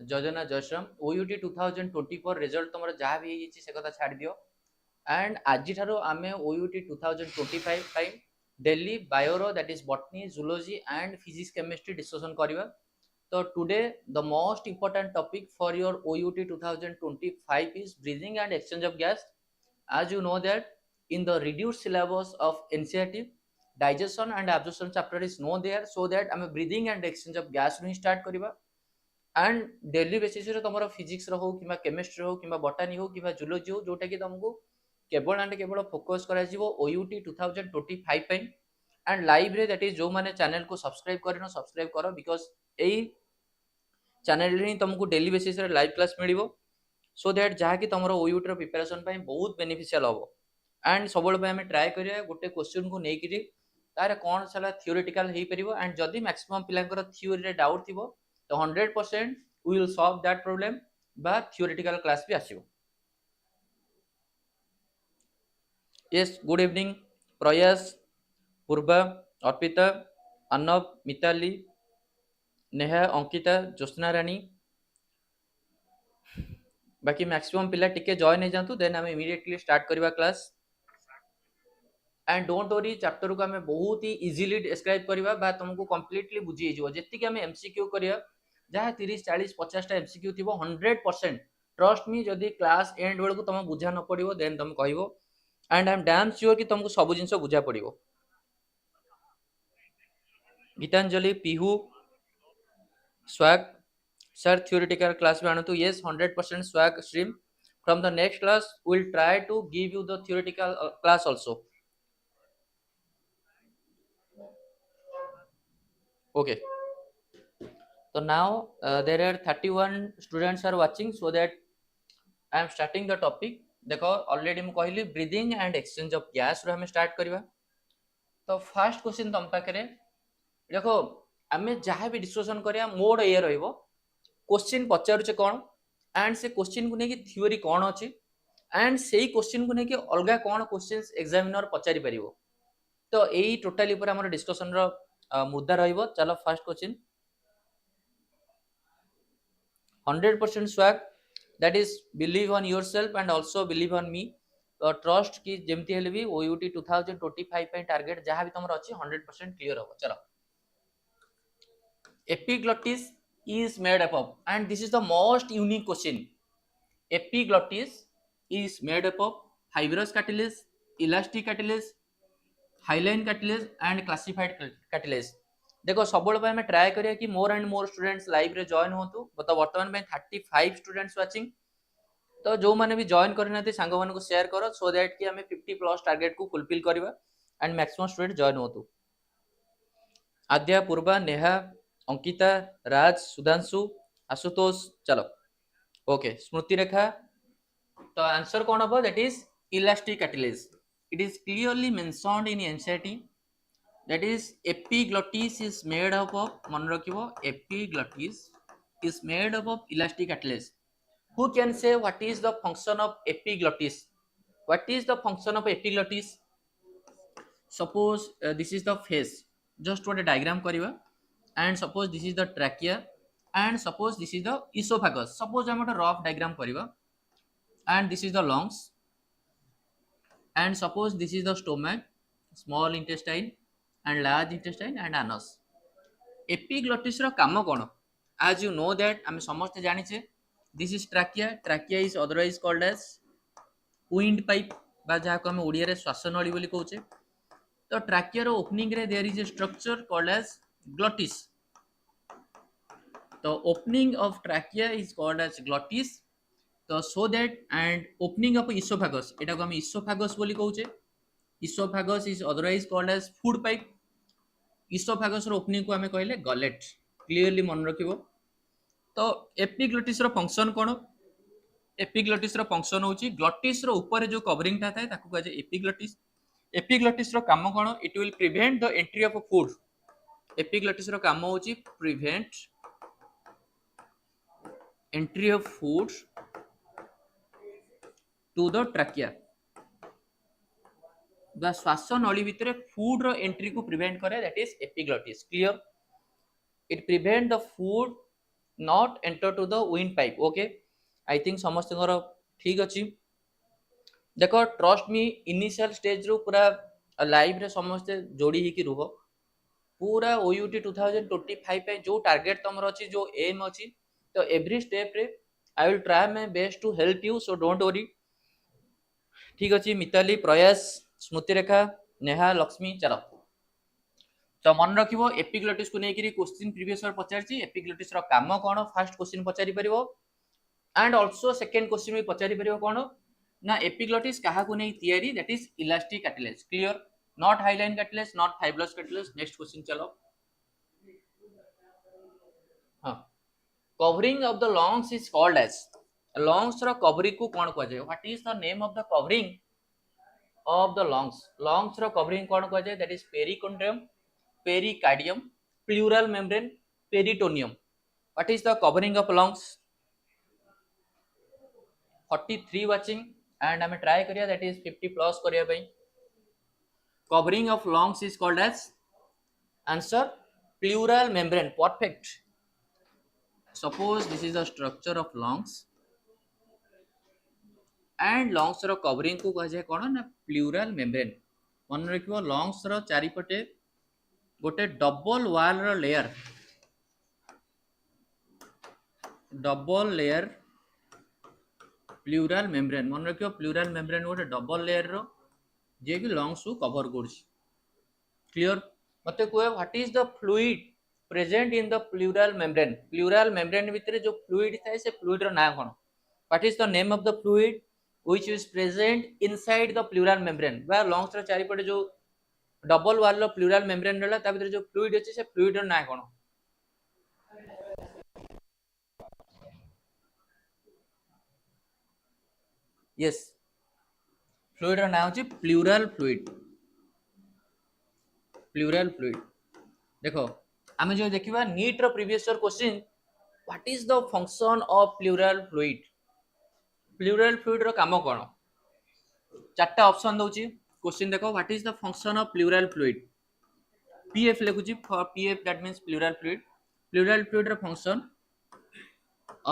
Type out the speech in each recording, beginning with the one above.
योजना जयश्रम OUT 2024 result तुम जहाँ भी होइछि से कथा छाड़ दियो एंड आज ठारो आमे OUT 2025 टाइम डेली बायोरो that is botany zoology and physics chemistry discussion करबा। तो today the most important topic for your OUT 2025 is breathing and exchange of gas. As you know that in the reduced syllabus of NCERT, digestion and absorption chapter is no there, so that आमे breathing and exchange of gas नु start करबा and daily basis रे तुमरो physics रो हो किबा chemistry हो किबा botany हो किबा zoology हो जोटा कि तुमको केवल एंड केवल फोकस करा जीवो OUT 2025 पे एंड लाइव रे दैट इज जो माने चैनल को सब्सक्राइब करनो सब्सक्राइब करो बिकॉज़ एई चैनल रे तुमको डेली बेसिस रे लाइव क्लास मिलिबो सो दैट जहा कि तुमरो OUT रो प्रिपरेशन पे बहुत बेनिफिशियल होबो एंड सबल पे हमें ट्राई करिया गोटे क्वेश्चन को नै कि तारे कोन सला थ्योरेटिकल हेई परिबो एंड जदी मैक्सिमम पिलांकर थ्योरी रे डाउट थिबो तो 100% we will solve that problem बा theoretical class भी आसिबो। yes good evening प्रयास पूर्वा अर्पिता अर्णव मिताली नेहा अंकिता ज्योत्सना रानी बाकी मैक्सिमम पिला टिके जॉइन हो जातु देन हम इमीडिएटली स्टार्ट करबा class and don't worry chapter को हमें बहुत ही इजीली डिस्क्राइब करबा बा तुमको कंप्लीटली बुझी जिवो जेति कि हमें एमसीक्यू करिया जहाँ 30 40 50 टा एमसीक्यू थी 100% ट्रस्ट मी जदि क्लास एंड बेलू तुम बुझा न पड़ो देन तुम कह and I am damn sure कि तुमको सब जिन बुझा पड़ो। Geetanjali Pihu swag sir theoretical class में आणतु yes 100% swag stream from the next class will try to give you the theoretical class also okay. So now there are 31 students are watching so that I am starting the topic. देखो already मु कहली breathing and exchange of gas रो हम start करबा। तो first question तुम पाखरे देखो आमे जहाँ भी डिस्कशन करिया मोड ए रहइबो क्वेश्चन पचारुचे कोन एंड से क्वेश्चन को नेकी थ्योरी कोन अछि एंड सेही क्वेश्चन को नेकी अलगा कोन क्वेश्चंस एग्जामिनर पचारि परिबो। तो एही टोटली ऊपर हमर डिस्कशन रो मुद्दा रहइबो। चलो first question 100% swag that is believe on yourself and also believe on me तो ट्रस्ट की जेमती हेले भी OUT 2025 पे टारगेट जहां भी तुमर अछि 100% क्लियर हो। चलो epiglottis is made up of and this is the most unique question. Epiglottis is made up of fibrous cartilage, elastic cartilage, hyaline cartilage and classified cartilage। देखो सब हमें ट्राई करिया कि more and more students live रे join होतु तो वर्तमान में 35 students watching तो जो माने भी जॉइन करना थे सांग मान को शेयर करो सो दैट कि हमें 50 प्लस टारगेट को फुलफिल करबा एंड मैक्सिमम स्टूडेंट जॉइन होतु। आद्या पूर्वा नेहा अंकिता राज सुधांशु आशुतोष चलो ओके स्मृति रेखा तो आंसर कौन हम that is elastic cartilage. It is clearly mentioned in NCERT that is epiglottis is made up of मन रखिबो epiglottis is made up of elastic cartilage। who can say what is the function of epiglottis? What is the function of epiglottis? suppose this is the face just what a diagram kariba and suppose this is the trachea and suppose this is the esophagus suppose हम a rough diagram kariba and this is the lungs and suppose this is the stomach small intestine and large intestine and anus। epiglottis रो काम कोन as you know that हम समस्त जानि छे this is trachea। trachea is otherwise called as wind pipe बा जहा को हम ओडिया रे श्वास नळी बोली कहउछे। तो trachea रो ओपनिंग रे there is a structure called as glottis। तो opening of trachea is called as glottis। तो so that and opening of esophagus एटा को हम esophagus बोली कहउछे। esophagus is otherwise called as food pipe। Oesophagus रो opening को हमें कहले गलेट क्लियरली मन रखिबो। तो एपिग्लोटिस रो फंक्शन कोन एपिग्लोटिस रो फंक्शन होची ग्लोटिस रो ऊपर जो कवरिंग ता थाए ताकू कहे एपिग्लोटिस। एपिग्लोटिस रो काम कोन it will prevent the entry of food. Epiglottis रो काम होची prevent entry of food to the trachea the श्वास नली भितर फूड रो एंट्री को प्रिवेंट करे that is epiglottis. Clear? It prevent the food not enter to the windpipe. Okay, I think समस्त ठीक अच्छी देख ट्रस्ट मी इनिशियल स्टेज रू पूरा लाइव रे समस्ते जोड़ी ही रुह पूरा ओयूटी 2025 पे जो टारगेट तुम अच्छी जो एम अच्छी तो एवरी स्टेप रे I will try my best to help you so don't worry ठीक अच्छी मिताली प्रयास स्मृति रेखा नेहा लक्ष्मी चलो तो मन रखिबो एपिग्लोटिस को नेकिरी क्वेश्चन प्रीवियस ईयर पचारची एपिग्लोटिस रो काम कोन फर्स्ट क्वेश्चन पचारि परिबो एंड आल्सो सेकंड क्वेश्चन भी पचारि परिबो कोन ना एपिग्लोटिस काहा को नै theory that is elastic cartilage clear not hyaline cartilage not fibrous cartilage next question चलो हां covering of the lungs is called as lungs रो कवरिंग को कोन कहै छै what is the name of the covering of the lungs रो covering कोन कहै छै that is perichondrium pericardium pleural membrane peritoneum what is the covering of lungs 43 watching and I try kariya that is 50 plus kariya pai covering of lungs is called as answer pleural membrane perfect suppose this is the structure of lungs and lungs ro covering को कह जाय कोन ना pleural membrane मन रखिबो lungs रो चारि पटे गोटे double वाल रो layer plural membrane मन रखियो प्लूराल मेम्ब्रेन गोटे डबल लेयर रो जे कि लंग्स को कवर करछि क्लियर मते कोए what is the fluid present in the pleural membrane भितरे जो फ्लूइड थाए से फ्लूइड रो नाम कोन what is the name of the fluid which is present inside the pleural membrane बा लंग्स रो चारि पटे जो डबल वाल रो प्लूराल मेम्ब्रेन रहला ता भीतर जो फ्लूइड अछि से फ्लूइड रो ना कोन यस फ्लूइड रो ना अछि प्लूराल फ्लूइड देखो आमे जो देखिबा नीट रो previous year question what is the function of pleural fluid रो काम कोन चारटा ऑप्शन दउची क्वेश्चन देखो what is the function of pleural fluid PF लिखुची for PF that means pleural fluid रो function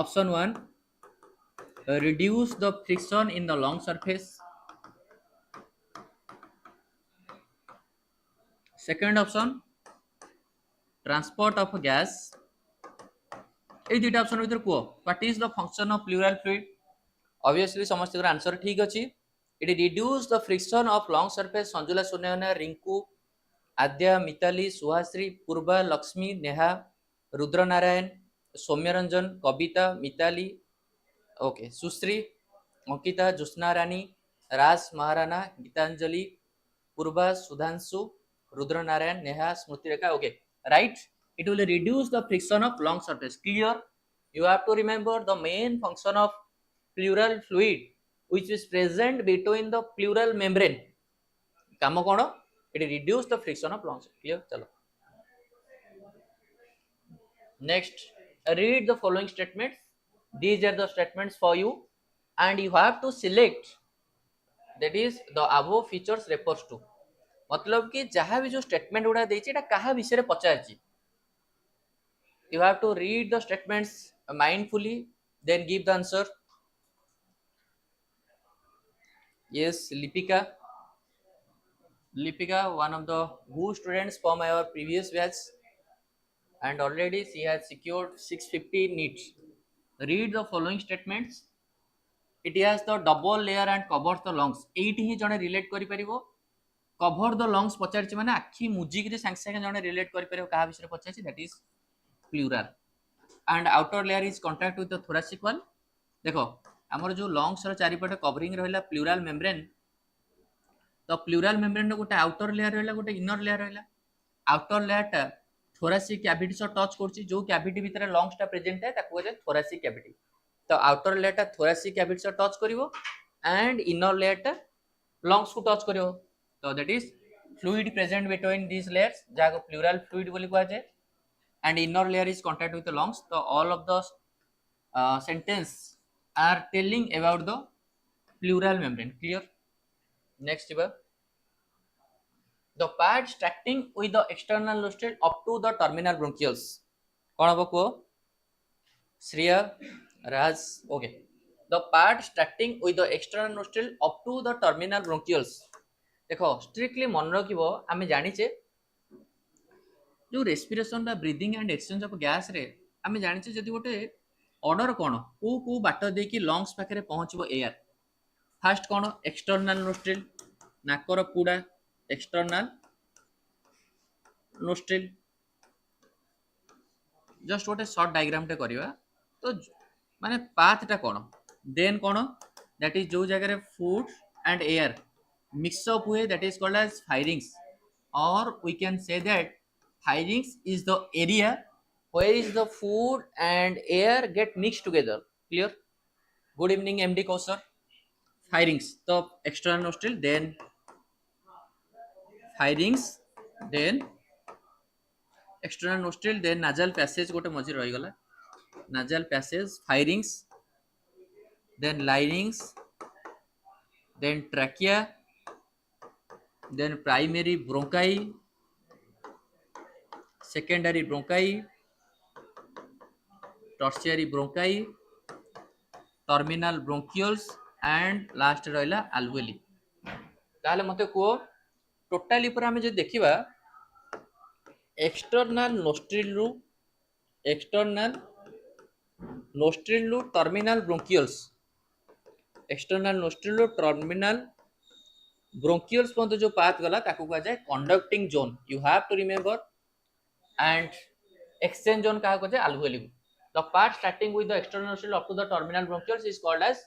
option 1 reduce the friction in the lung surface second option transport of gas ए दुटा ऑप्शन भीतर को what is the function of pleural fluid obviously समस्त answer ठीक अछि it reduce the friction of lung surface Sanjula Sunayana Rinku Adya Mitali Suhashree Purva Lakshmi Neha Rudra Narayan Soumyaranjan Kavita Mitali okay Sushree Ankita Jyotna Rani Raj Maharana Geetanjali Purva Sudhanshu Rudra Narayan Neha Smriti Rekha okay right it will reduce the friction of lung surface clear you have to remember the main function of pleural fluid which is present between the pleural membrane काम कोन it reduce the friction of lungs clear चलो next read the following statements these are the statements for you and you have to select that is the above features refers to मतलब कि जहां भी जो statement उडा देछि एटा कहा विषय रे पचारछि you have to read the statements mindfully then give the answer yes lipika one of the good students from our previous batch and already she has secured 650 needs read the following statements it has the double layer and covers the lungs एठी ही जने relate करि परिबो cover the lungs पचारछि माने आखी music रे सांग सांग जने relate करि परिबो कहा विषय रे पचारछि that is pleural and outer layer is contact with the thoracic wall देखो हमर जो लंग्स रो चारि पटे कवरिंग रहला प्लूराल मेम्ब्रेन तो प्लूराल मेम्ब्रेन रो गोटे आउटर लेयर रहला गोटे इनर लेयर रहला आउटर लेयर टा thoracic cavity से टच करछि जो कैविटी भीतर लंग्स टा प्रेजेंट है ताको जे thoracic cavity तो आउटर लेयर टा thoracic cavity से टच करिवो एंड इनर लेयर टा लंग्स को टच करिवो तो that is fluid present between this layers जाको प्लूराल फ्लूइड बोली कहै छै and inner layer is contact with the lungs so all of the sentence are telling about the pleural membrane clear next the part starting with the external nostril up to the terminal bronchioles kon habo ko Shreya, Raj, okay. The part starting with the external nostril up to the terminal bronchioles. देखो strictly मन रखिबो आमे जानिचे जो respiration बा breathing and exchange of gas रे आमे जानिचे जदि गोटे order कोन को बाट दे कि लंग्स पाखरे पहुंचबो एयर फास्ट कोन एक्सटर्नल नोस्ट्रिल नाकर पुडा एक्सटर्नल नोस्ट्रिल जस्ट गोटे शॉर्ट डायग्राम टे करिवा तो माने पाथ टा कोन देन कोन दैट इज जो जगह रे food and air mix up way that is called as pharynx or we can say that pharynx is the area where is the food and air get mixed together. Clear? Good evening MD Kausar. Pharynx the external nostril, then pharynx, then external nostril, then nasal passage gote मझे रही गला nasal passage, pharynx, then larynx, then trachea, then primary bronchi, secondary bronchi, tertiary bronchi, terminal bronchioles and last रहिला alveoli. ताले मते को totally पर आमे जे देखिबा एक्सटर्नल नोस्ट्रिल रु टर्मिनल ब्रोंकियल्स एक्सटर्नल नोस्ट्रिल रु टर्मिनल ब्रोंकियल्स पॉइंट जो पाथ गला ताकू कहा जाए conducting zone. You have to remember and exchange zone कहा को जाए alveoli. The part starting with the external nostril up to the terminal bronchioles is called as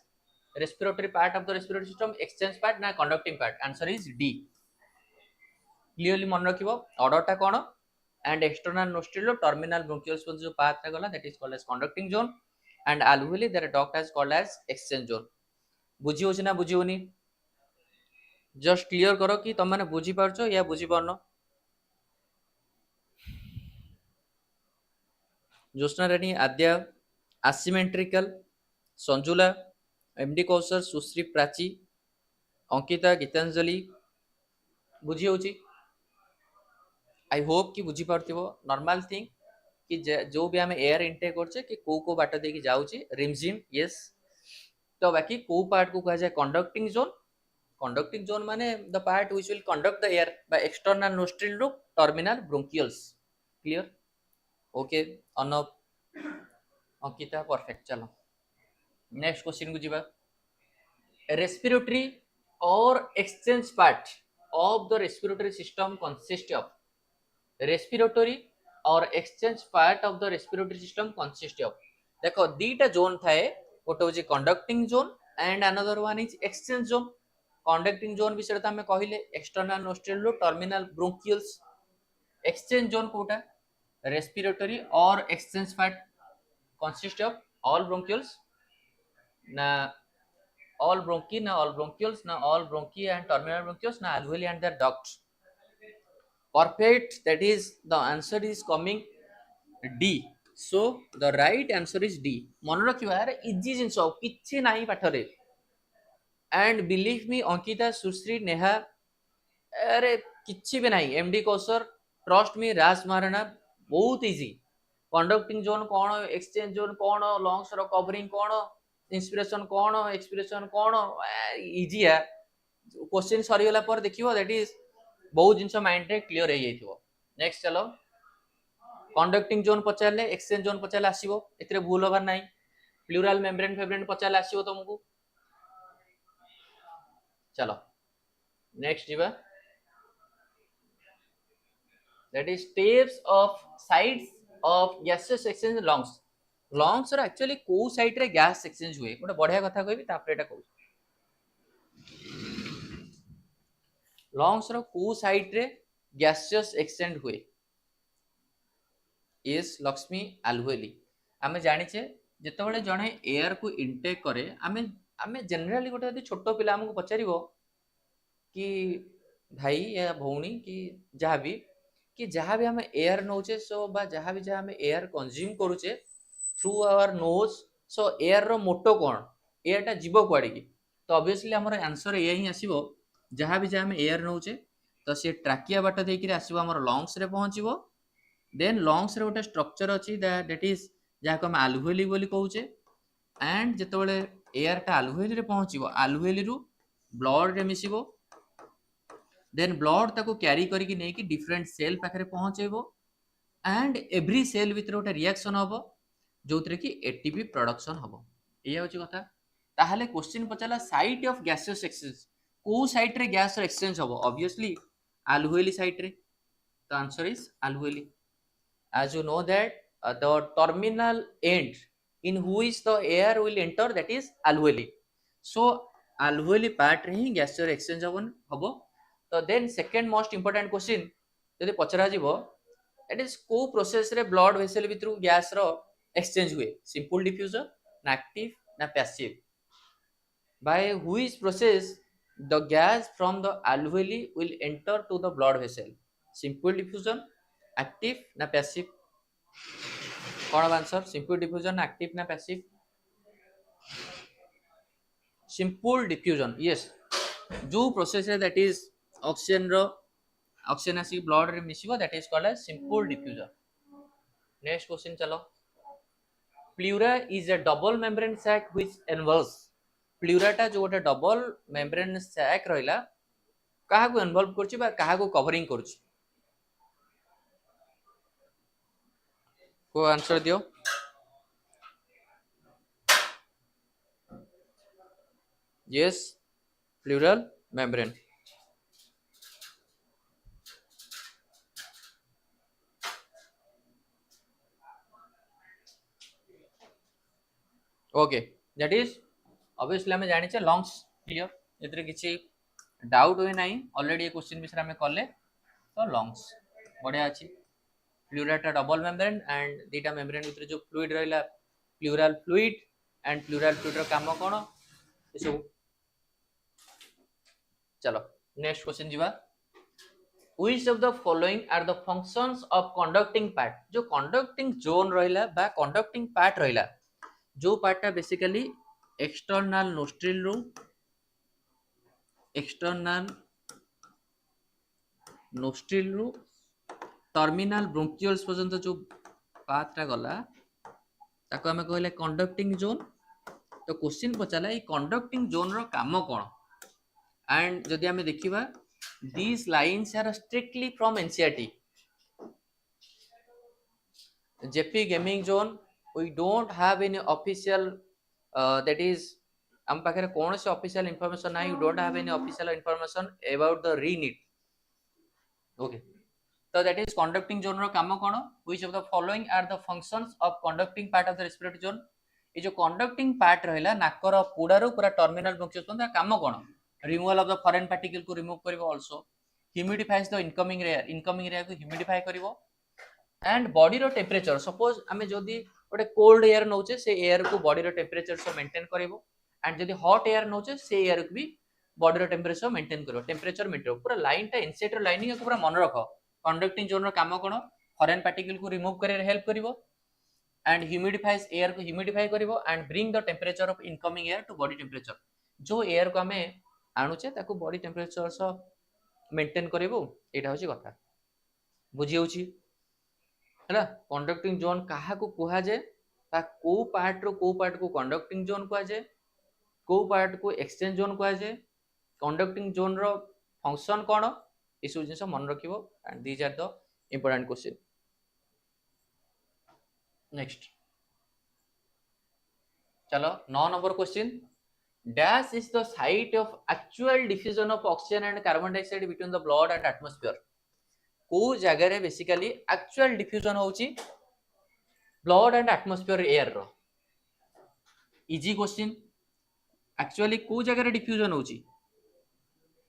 respiratory part of the respiratory system. Exchange part na conducting part. Answer is D. Clearly मन रखिबो order टा कोन and external nostril terminal bronchioles पर जो path टा गला that is called as conducting zone and alveoli that duct is called as exchange zone. बुझी होछि ना बुझी होनी जस्ट क्लियर करो कि तुम माने बुझी पारछो या बुझी पारनो. ज्योत्सना रानी आद्या asymmetrical संजुला एमडी कौशल सुश्री प्राची अंकिता गीतांजलि बुझी होची. आई होप कि बुझी पारथिबो. नॉर्मल थिंग कि जो भी हमें एयर इनटेक करछे कि को बाट दे कि जाउची रिमझिम यस तो बाकी को पार्ट को कहा जाए कंडक्टिंग जोन. कंडक्टिंग जोन माने the part which will conduct the air by external nostril to terminal bronchioles. Clear? Okay अनब अंकिता परफेक्ट. चलो नेक्स्ट क्वेश्चन को जीवा. Respiratory or exchange part of the respiratory system consist of respiratory or exchange part of the respiratory system consist of. देखो दीटा zone थाए गोटे होची conducting zone and another one is exchange zone. Conducting zone विषय तो हमें कहले external nostril रो टर्मिनल ब्रोंकियल्स. एक्सचेंज जोन कोटा respiratory or exchange part consist of all bronchioles ना all bronchi na all bronchioles na all bronchi and terminal bronchioles na alveoli and their ducts. Perfect. That is the answer is coming D. So the right answer is D. मन रखिबा यार easy जिंस किछि नाही पाठरे and believe me Ankita सुश्री नेहा अरे किछि भी नाही. MD Kausar trust me राज मारना बहुत इजी. कंडक्टिंग जोन कोन एक्सचेंज जोन कोन लंग्स रो कवरिंग कोन इंस्पिरेशन कौन एक्सपिरेशन कौन इजी है. क्वेश्चन सरीगला पर देखिबो दैट इज बहुत जिंस माइंड रे क्लियर हो जाइथिबो. नेक्स्ट चलो कंडक्टिंग जोन पचारले एक्सचेंज जोन पचारले आसीबो एतरे भूल होबार नाही. प्लूरल मेम्ब्रेन फेब्रेन पचारले आसीबो तुमको. चलो नेक्स्ट जीवा that is steps of sides of gases exchange lungs. Lungs रो एक्चुअली को साइड रे गैस एक्सचेंज हुए गोटे बढ़िया कथा कहबी तापर एटा कहू. लंग्स रो को साइड रे गैसियस एक्सचेंज हुए इज लक्ष्मी alveoli. आमे जानिछे जेतेबेले जणे एयर को इनटेक करे आमे जनरली गोटे यदि छोटो पिला हमको पचारिबो कि भाई या भौणी कि जहाँ भी हमें एयर नौचे सो बा जहाँ भी हमें एयर कंज्यूम करूचे through our nose so air रो मोटो कौन एयर टा जीव कुआड़े की तो ऑब्वियसली हमर आंसर ए ही आसीबो जहाँ भी हमें एयर नौचे तो से ट्राकिया बाट देकी आसीबो हमर लंग्स रे पहुंचीबो. देन लंग्स रे गोटे स्ट्रक्चर अछि दैट इज जहाँ को हम alveoli बोली कहूचे एंड जेतेबेले एयर टा alveoli रे पहुँचीबो alveoli रु ब्लड रे मिसिबो देन ब्लड ताको क्यारी करिक नेकी डिफरेंट सेल पाखरे पहुँचेबो एंड एवरी सेल भितर गोटे रिएक्शन हम जो कि एटीपी प्रोडक्शन हम ये हूँ कथा ताहले क्वेश्चन पचारा साइट ऑफ गैसियस एक्सचेंज को साइट रे गैस एक्सचेंज हम ऑब्वियसली alveoli साइट रे the answer is alveoli as you know that the terminal end in which the air will enter that is alveoli so alveoli part रे ही गैसियर exchange हम तो then second most important question जदि पचरा जीवो that is को process रे blood vessel भितर gas रो एक्सचेंज हुए सिंपल डिफ्यूजन ना एक्टिव ना passive by which process the gas from the alveoli will enter to the blood vessel simple diffusion active na passive कौन आंसर सिंपल डिफ्यूजन ना active ना passive simple diffusion yes जो process है that is oxygen रो oxygen आसी blood रे मिसिबो that is called as simple diffusion next question चलो pleura is a double membrane sac which involves प्लूराटा जो गोटे डबल मेम्ब्रेन सैक रहिला काहा को इन्वॉल्व करछि बा काहा को कवरिंग करछि को आंसर दियो yes pleural membrane okay that is obviously हमें जानि छ लंग्स क्लियर एतरे किछि डाउट होय नाही ऑलरेडी ये क्वेश्चन बिषय में कले तो लंग्स बढ़िया अछि प्लूराटा डबल मेम्ब्रेन एंड दीटा मेम्ब्रेन भितर जो फ्लूइड रहला pleural fluid and pleural fluid रो काम कोन ए सब चलो नेक्स्ट क्वेश्चन जीवा which of the following are the functions of conducting part जो कंडक्टिंग जोन रहला बा कंडक्टिंग पार्ट रहला जो पार्टा बेसिकली एक्सटर्नल नोस्ट्रिल रू टर्मिनल ब्रोंकियल्स पर्यंत जो पाथटा गला ताको हमें कहले कंडक्टिंग जोन तो क्वेश्चन पचाला ये कंडक्टिंग जोन रो काम कोन एंड जदि हमें देखिबा these lines are strictly from NCERT JP gaming zone we don't have any official that is हम पाखे कौन से ऑफिशियल इंफॉर्मेशन ना you don't have any official information about the reNEET okay तो दैट इज कंडक्टिंग जोन रो काम कोन which of the following are the functions of conducting part of the respiratory zone ये जो कंडक्टिंग पार्ट रहला नाकर पुडारो पूरा terminal bronchioles पर्यंत काम कोन removal of the foreign particle को रिमूव करिवो also humidifies the incoming air को ह्यूमिडिफाई करिवो एंड बॉडी रो टेम्परेचर सपोज हमें जदी गोटे कोल्ड एयर नौचे से एयर को बॉडी रो टेम्परेचर से मेंटेन करिवो एंड जदी हॉट एयर नौचे से एयर को भी बॉडी रो टेम्परेचर मेंटेन करिवो टेम्परेचर मेंटेन पूरा लाइन टा इनसाइड रो लाइनिंग को पूरा मन रखो कंडक्टिंग जोन रो काम कोन फॉरेन पार्टिकल को रिमूव करे हेल्प करिवो एंड ह्यूमिडिफाइज एयर को ह्यूमिडिफाई करिवो and bring the temperature of incoming air to body temperature जो एयर को हमें आणुचे ताको बॉडी टेम्परेचर सो मेंटेन करिवो एटा होची कथा बुझी होची हला कंडक्टिंग जोन काहा को कुहा जे ता को पार्ट को कंडक्टिंग जोन कुहा जे को पार्ट को एक्सचेंज जोन कुहा जे कंडक्टिंग जोन रो फंक्शन कोन इस जिंस मन रखिवो and these are the important question next चलो 9 number question dash is the site of actual diffusion of oxygen and carbon dioxide between the blood and atmosphere को जगह रे बेसिकली एक्चुअल डिफ्यूजन होची ब्लड एंड एटमॉस्फेयर एयर रो easy question actually को जगह रे diffusion होची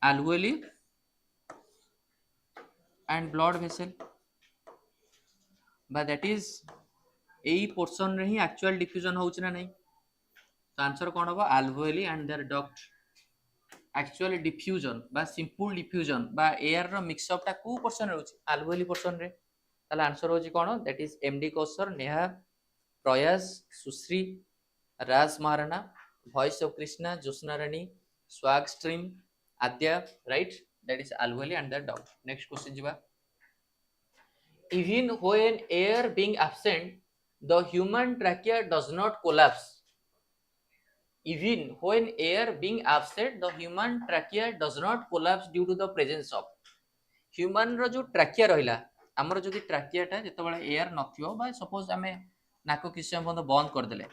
alveoli एंड ब्लड वेसल बा दैट इज एई पोर्शन रे ही एक्चुअल डिफ्यूजन होची ना नहीं तो आंसर कोन होबो alveoli and their duct actual diffusion बा सिंपल डिफ्यूजन बा एयर रो मिक्स अप टा को पोर्शन रहउची alveoli पोर्शन रे ताला आंसर होची कोन that is MD Kausar Neha Prayas Sushree Raj Maharana voice of Krishna Jyotsna Rani swag stream Adya right that is alveoli and their doubt next question jiba even when air being absent The human trachea does not collapse. Even when air being absent, the human trachea does not collapse due to the presence of. Human रो जो trachea रहिला हमर जदि ट्राकियाटा जेतेबेले air नथियो बा suppose आमे नाक किछ समय बंद बंद कर देले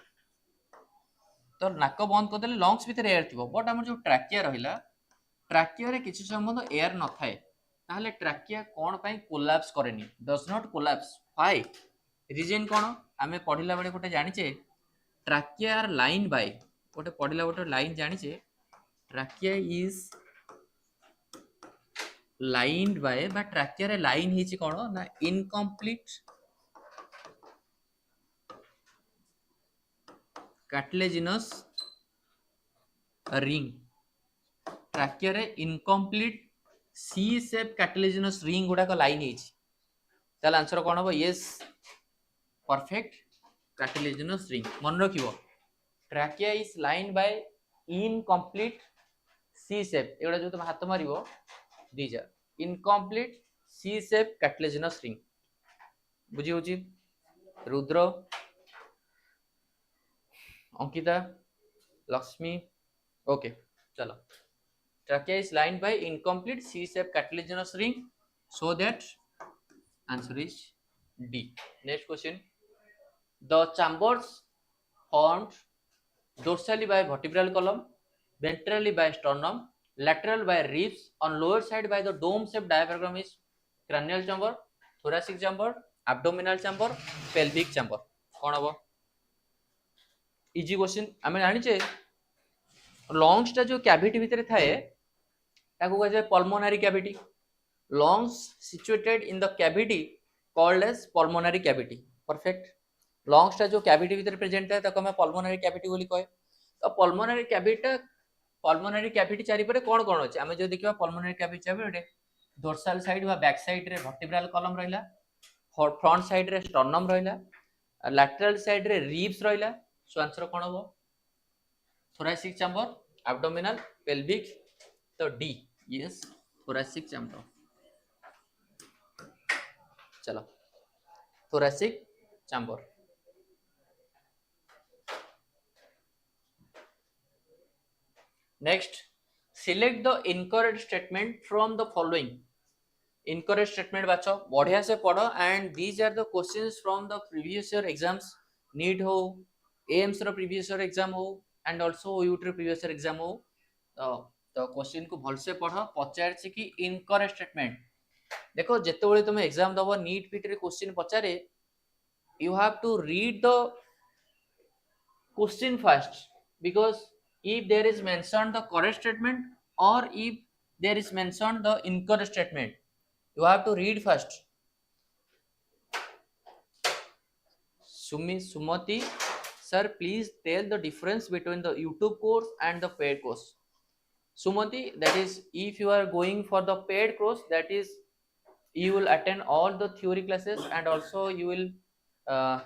तो नाक बंद कर देले लंग्स भीतर एयर थिबो बट हमर जो ट्राकिया रहिला ट्राकिया रे किछ समय बंद एयर न थाए ताहले ट्राकिया कोन पई कोलैप्स करेनी does not collapse why reason कोन आमे पढिला बेले गोटे जानिचे ट्राकिया आर लाइन बाय गोटे पढिला गोटे लाइन जानिचे ट्राकिया इज लाइन्ड बाय बा ट्राकिया रे लाइन हिची कोन ना इनकम्प्लीट कार्टिलेजिनस रिंग ट्राकिया रे incomplete C shape cartilaginous ring गुडा को लाइन हिची ताले आंसर कोन हो यस परफेक्ट कार्टिलेजिनस रिंग मन रखिबो trachea is lined by incomplete C shape एगुडा जो तुम हाथ मारिबो दीजा incomplete C shape cartilaginous ring बुझी होची रुद्र अंकिता लक्ष्मी ओके चलो trachea is lined by incomplete C shaped cartilaginous ring so that answer is D. Next question, the chambers formed dorsally by vertebral column, ventrally by sternum, lateral by ribs, on lower side by the dome shaped diaphragm is cranial chamber, thoracic chamber, abdominal chamber, pelvic chamber. कौन हबो easy question आमे जानि छे lungs टा जो cavity भीतर थाए ताको कहे pulmonary cavity lungs situated in the cavity called as pulmonary cavity perfect lungs टा जो कैविटी भीतर प्रेजेंट है ताको हमें pulmonary cavity बोली कहे तो pulmonary cavity चारि परे कोन कोन अछि हमें जो देखिबा pulmonary cavity चारि dorsal side वा back side रे vertebral column रहिला front side रे sternum रहिला lateral side रे ribs रहिला सो आंसर कोन हो thoracic chamber abdominal pelvic तो D yes thoracic chamber चलो thoracic chamber next select the incorrect statement from the following incorrect statement बाचो बढ़िया से पढ़ो and these are the questions from the previous year exams NEET हो AIMS रो previous year exam हो and also OUT row previous year exam हो तो question को भल से पढ़ो पचार छी कि इनकरेक्ट स्टेटमेंट देखो जेते बेले तुम एग्जाम दबो नीट पीटी रे क्वेश्चन पचारे you have to read the question first because if there is mentioned the correct statement or if there is mentioned the incorrect statement you have to read first Sumati sir please tell the difference between the YouTube course and the paid course Sumati that is if you are going for the paid course that is you will attend all the theory classes and also you will uh,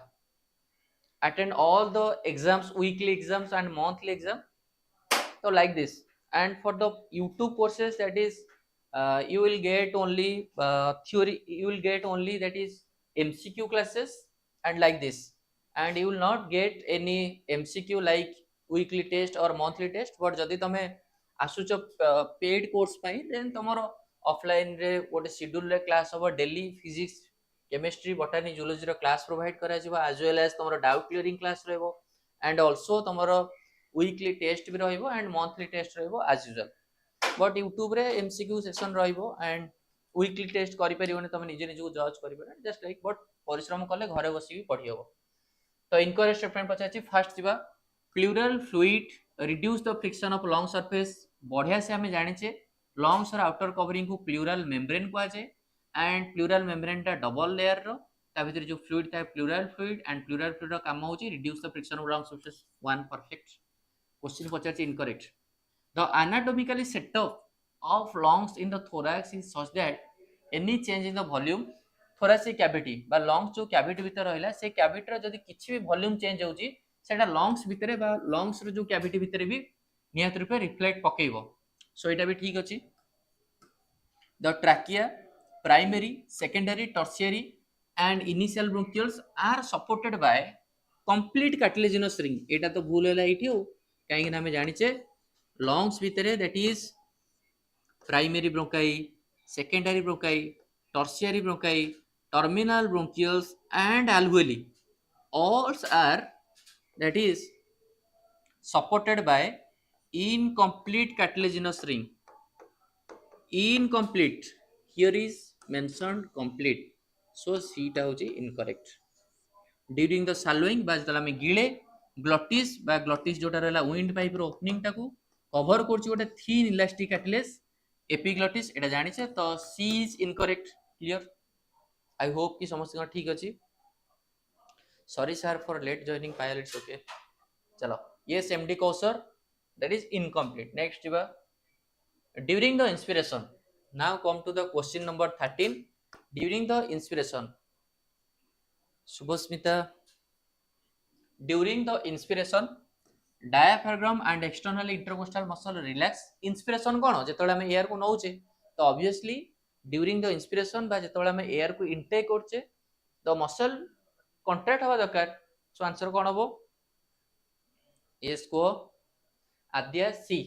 attend all the exams weekly exams and monthly exam so like this and for the YouTube courses that is you will get only theory you will get only that is MCQ classes and like this and you will not get any MCQ like weekly test or monthly test but जदि तमे आसुच paid course पाई then तमरो offline रे गोटे schedule रे class होबो daily physics chemistry botany zoology रो क्लास प्रोवाइड करा जिवो एज वेल एज तमरो डाउट क्लियरिंग क्लास रहबो एंड आल्सो तमरो वीकली टेस्ट भी रहइबो एंड मंथली टेस्ट रहइबो एज यूजुअल बट YouTube रे MCQ सेक्शन रहइबो एंड वीकली टेस्ट करि परिबोने तमे निजे निजे को जज करि परिबो जस्ट लाइक बट परिश्रम करले घरे बसी भी पढि हबो तो इनकरेक्ट स्टेटमेंट पचाची फर्स्ट दिबा pleural fluid reduce the friction of lung surface बढ़िया से हमें जानि छे लंग्स और आउटर कवरिंग को प्लूरल मेम्ब्रेन को आजे एंड प्लूरल मेम्ब्रेन टा डबल लेयर रो ता भीतर जो फ्लूइड था pleural fluid and pleural fluid रो काम होची reduce the friction of lung surface one perfect question पचाची incorrect the anatomically setup of lungs in the thorax is such that any change in the volume thoracic cavity बा lungs जो cavity भीतर रहला से cavity रो जदी किछि भी volume change होची सेटा लंग्स भीतर बा लंग्स रो जो कैविटी भीतर भी नियत रूपे रिफ्लेक्ट पकेइबो सो एटा भी ठीक अछि the trachea primary secondary tertiary and initial bronchioles are supported by complete cartilaginous ring. एटा तो भूल है इठी हो कहीं ना हमें जानी चे lungs भितरे that is primary bronchi, secondary bronchi, tertiary bronchi, terminal bronchioles and alveoli. All are that is supported by incomplete cartilaginous ring. Incomplete. Here is mentioned complete. So C टा होची incorrect. During the swallowing बा जतला में गिले glottis बा glottis जोटा रहला wind pipe रो opening टाकू cover करची गोटे थिन इलास्टिक कार्टिलेज एपिग्लॉटिस एटा जानि छे तो C is incorrect. Clear. I hope कि समस्त ठीक अछि. Sorry sir for late joining Payal. It's okay. चलो yes MD Kausar that is incomplete. Next जिबा during the inspiration. Now come to the question number 13. During the inspiration, Subhasmita, during the inspiration diaphragm and external intercostal muscle relax. Inspiration कोन जेतोले हम air को नौचे तो obviously during the inspiration बा जेतोले हम air को intake करचे तो muscle contract हवा दरकार. सो आंसर कोन हबो? यस को आद्या सी.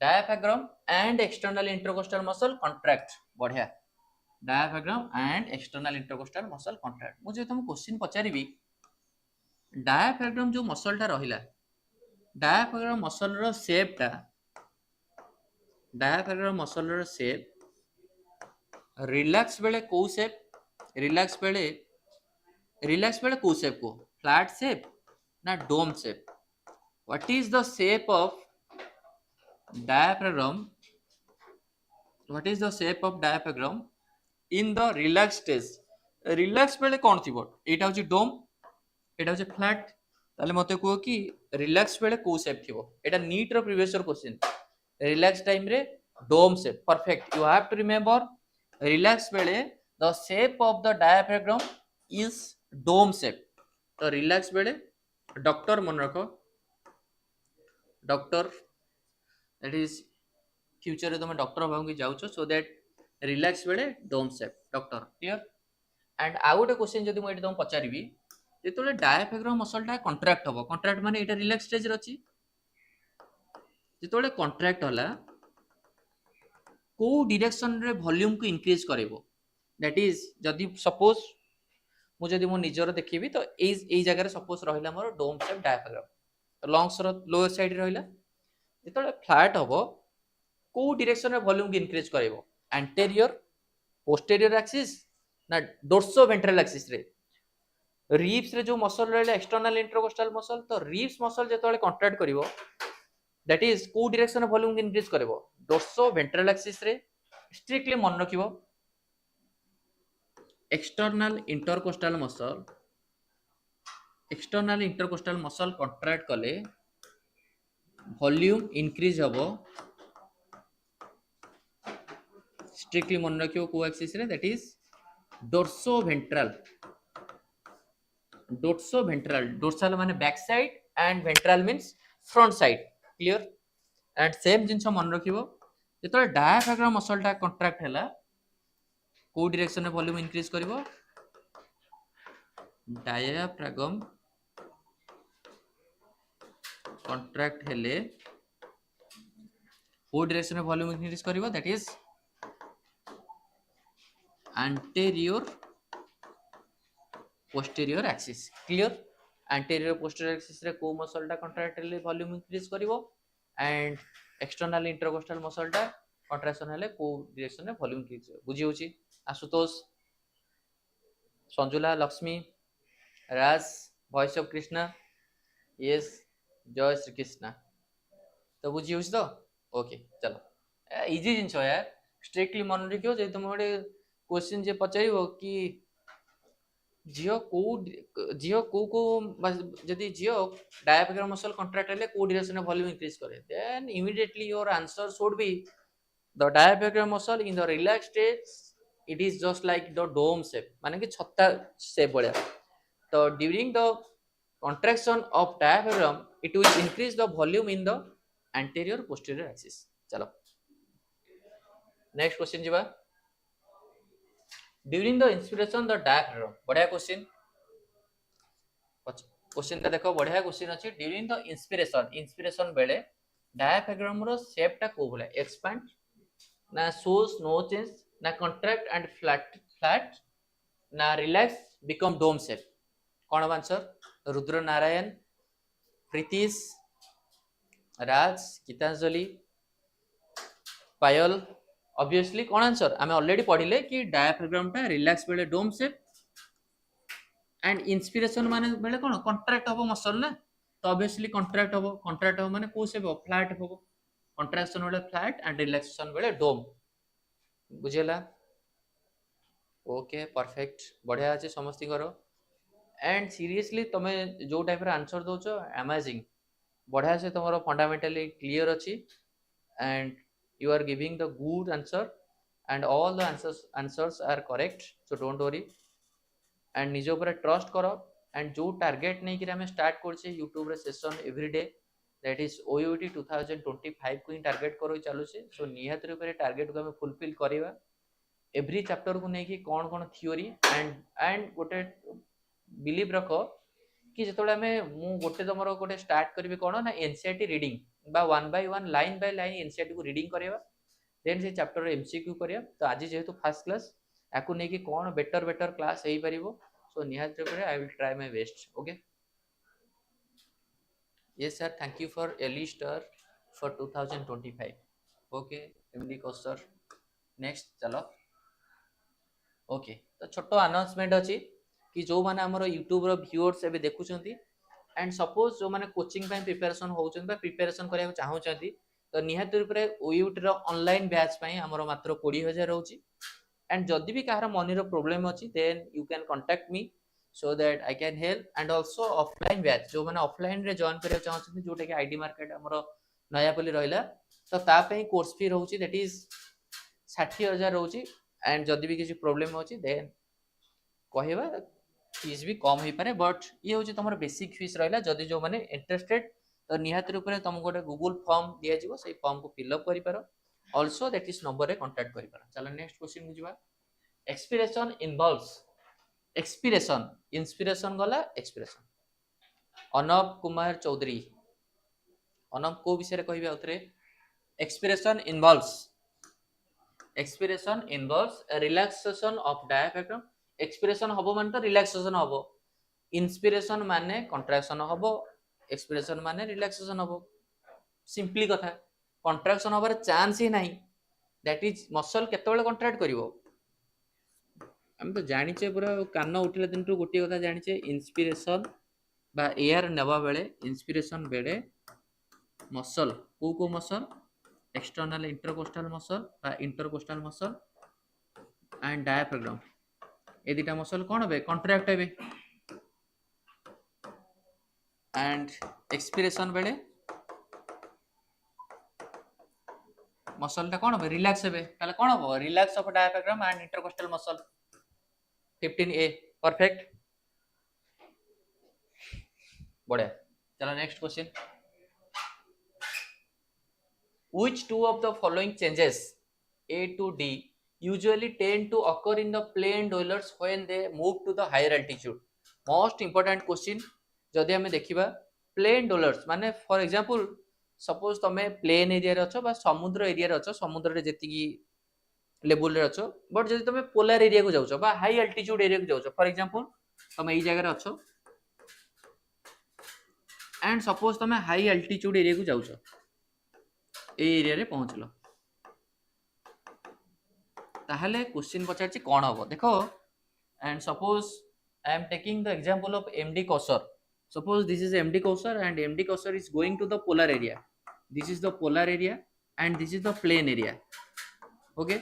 Diaphragm and external intercostal muscle contract. बढ़िया. Diaphragm and external intercostal muscle contract. मुझे तुम क्वेश्चन पचारिबी डायाफ्राग्राम जो मसल टा रहिला डायाफ्राग्राम मसल रो शेप टा डायाफ्राग्राम मसल रो शेप रिलैक्स बेले को शेप रिलैक्स बेले को शेप को फ्लैट शेप ना dome shape. What is the shape of diaphragm? What is the shape of diaphragm in the relaxed stage? Relax बेले कौन थीबो? एटा होची डोम, एटा होची फ्लैट. ताले मते को कि रिलैक्स बेले को शेप थीबो? एटा नीट रो previous year question. Relax time रे dome shape. Perfect. You have to remember relax बेले the shape of the diaphragm is dome shape. तो रिलैक्स बेले डॉक्टर मन रखो डॉक्टर that is future रे तुम डॉक्टर होबा कि जाउछो सो दैट रिलैक्स बेले dome shape doctor. Clear. And आ गोटे क्वेश्चन जदि मैं एटा तुम पचारिबी जेतोले डायाफ्राग्म मसल टा कॉन्ट्रैक्ट हबो कॉन्ट्रैक्ट माने एटा रिलैक्स स्टेज रे अछि जेतोले कॉन्ट्रैक्ट होला को डायरेक्शन रे वॉल्यूम को इंक्रीज करबो. दैट इज जदि सपोज मु जदि मो निजर देखिबी तो एई जगह रे सपोज रहिला मोर डोम शेप डायाफ्राग्म तो लंग्स रो लोअर साइड रे रहिला जेतोले फ्लैट हबो को डायरेक्शन रे वॉल्यूम को इंक्रीज करबो. एंटीरियर पोस्टीरियर एक्सिस ना डोर्सो वेंट्रल एक्सिस रे. रिब्स रे जो मसल रहले एक्सटर्नल इंटरकोस्टल मसल तो रिब्स मसल जेतोले कॉन्ट्रैक्ट करबो दैट इज को डायरेक्शन रे वॉल्यूम को इंक्रीज करबो डोर्सो वेंट्रल एक्सिस रे. स्ट्रिक्टली मन रखिबो एक्सटर्नल इंटरकोस्टल मसल कॉन्ट्रैक्ट कले वॉल्यूम इंक्रीज हबो. स्ट्रिक्टली मन रखियो को एक्सिस रे that is dorso ventral dorsal माने back side and ventral means front side. Clear. And same जिंस मन रखियो जेतो डायाफ्राग्म मसल टा कॉन्ट्रैक्ट हैला को डायरेक्शन रे वॉल्यूम इंक्रीज करबो डायाफ्राग्म कॉन्ट्रैक्ट हेले को डायरेक्शन रे वॉल्यूम इंक्रीज करबो that is anterior posterior axis. Clear. anterior posterior axis रे को मसल टा कॉन्ट्रैक्ट हेले वॉल्यूम इंक्रीज करबो एंड एक्सटर्नल इंटरकोस्टल मसल टा कॉन्ट्रैक्शन हेले को डायरेक्शन रे वॉल्यूम इंक्रीज बुझी होची. आशुतोष, संजुला, लक्ष्मी, राज, वॉइस ऑफ कृष्णा, यस जय श्री कृष्णा. तो बुझी होची तो ओके. चलो इजी जिंस यार स्ट्रिक्टली मन रखियो जे तुम गोटे क्वेश्चन जे पचारिबो कि जियो को जदि जियो डायाफ्राग्म मसल कॉन्ट्रैक्ट हेले को डायरेक्शन रे वॉल्यूम इंक्रीज करे then immediately your answer should be the diaphragm muscle in the relax stage it is just like the dome shape माने कि छत्ता शेप बळिया. तो during the contraction of diaphragm it will increase the volume in the anterior posterior axis. चलो next question जीवा during the inspiration the diaphragm, बढ़िया question. Question टा देखो बढ़िया क्वेश्चन अछि। ड्यूरिंग द इंस्पिरेशन बेले डायफ्राम रो शेप टा को भले एक्सपैंड ना शोज नो चेंज ना कॉन्ट्रैक्ट एंड फ्लैट ना रिलैक्स बिकम डोम शेप। कौन आंसर? रुद्र नारायण, प्रीतिश, राज, गीतांजलि, पायल। ऑब्वियसली कौन आंसर? आम ऑलरेडी पढ़िले कि डायफ्राम टा रिलैक्स बेले डोम शेप एंड इंस्पिरेशन माने बेले कौन कॉन्ट्रैक्ट हबो मसल ना, तो ऑब्वियसली कॉन्ट्रैक्ट हबो माने को शेप हो फ्लैट हबो, कॉन्ट्रैक्शन बेले फ्लैट एंड रिलैक्सेशन बेले डोम। बुझेला? ओके परफेक्ट, बढ़िया अच्छे समस्ती करो। एंड सीरियसली तुम जो टाइप आंसर दौच अमेजिंग, बढ़िया से तुम फंडामेंटली क्लियर अच्छी and you are giving the good answer and all the answers are correct, so don't worry and निज ऊपर ट्रस्ट करो। एंड जो टार्गेट नहीं कि स्टार्ट कर यूट्यूब रे session everyday that is OUT 2025 को ही टार्गेट करो चलू, सो निहत टार्गेट को फुलफिल करवा। एवरी चैप्टर को लेकिन कौन कौन थियोरी एंड गोटे बिलीव रख कि जो गोटे तुम गोटे स्टार्ट करी कौन ना एनसीईआरटी रीडिंग बा वन बाय लाइन एनसीईआरटी को रीडिंग करवा, देन से चैप्टर एमसीक्यू करवा। तो आज जेहेतु फास्ट क्लास याकू नहीं कौन बेटर क्लास हो पार, सो निहत I will try my best. Okay yes sir, thank you for ally star for 2025। Okay MD को सर नेक्स्ट चलो। ओके तो छोट अनाउंसमेंट अच्छी कि जो मैंने आम यूट्यूब व्यूअर्स एवं देखुं एंड सपोज जो मैंने कोचिंग प्रिपेरेसन होती प्रिपेरेसन करने चाहूँगी, तो निहत ओयूटी ऑनलाइन बैच आमर मात्र 20,000 रोचे। एंड जदि भी कहार मनी प्रोब्लेम अच्छी then you can contact me so that I can help. And also offline batch जो मैंने ऑफलाइन रे जॉइन करना चाहते जोटा कि आईडी मार्केट आमर नयापल्ली रहा, तो तापाई कोर्स फी रोचे दैट इज 60,000 रोचे। एंड जदि भी किसी प्रोब्लेम अच्छी देन कहवा फीस भी कम हो पारे, बट ये हूँ तुम बेसिक फीस रहा। जदि जो मैंने इंटरेस्टेड तो निहत रूप में तुमको गोटे गूगल फॉर्म दिज्व, से फॉर्म को फिलअप कर also that is number contact कर। चलो नेक्स्ट क्वेश्चन को जावा। एक्सपिरेशन इनवॉल्व्स एक्सपिरेशन, इंस्पिरेशन गला एक्सपिरेशन। अर्णव कुमार चौधरी, अर्णव को विषय कह expiration involves relaxation of diaphragm. Expiration हबो माने तो रिलैक्सेशन हबो, इंस्पिरेशन माने कंट्रैक्शन हबो, एक्सपिरेशन माने रिलैक्सेशन हबो। सिंपली कथा कंट्रैक्शन हबार चांस ही नहीं, दैट इज मसल केतेबेले कंट्रैक्ट करिवो। हम तो जानिचे पूरा कान उठिला दिन गोटे कथा जानिचे, इंस्पिरेशन बा एयर नेबा बेले इंस्पिरेशन बेले मसल को मसल एक्सटर्नल इंटरकोस्टल मसल बा इंटरकोस्टल मसल एंड डायफ्राम, ए दुटा मसल कौन हे कंट्रैक्ट हे। एंड एक्सपिरेशन बेले मसल टा कौन हे रिलैक्स हे, ताले कौन हो relax of diaphragm and intercostal muscle. 15A perfect, बढ़िया। चलो next question. Which two of the following changes A to D usually tend to occur in the plain dwellers when they move to the higher altitude? Most important question। जदि हमें देखिबा plane Dolours माने for example suppose तमे plain area रे अछो बा समुद्र area रे अछो, समुद्र रे जेतिकी लेवल रे अछो, बट जदि तमे पोलर एरिया को जाउछो बा हाई अल्टीट्यूड एरिया को जाउछो, फॉर एग्जांपल तमे एई जगह रे अछो एंड सपोज तमे हाई अल्टीट्यूड एरिया को जाउछो, ए एरिया रे पहुंचलो, ताहले क्वेश्चन पचारछि कोन हबो देखो। And suppose I am taking the example of MD Kausar. Suppose this is MD Kausar and MD Kausar is going to the polar area, this is the polar area and this is the plain area. Okay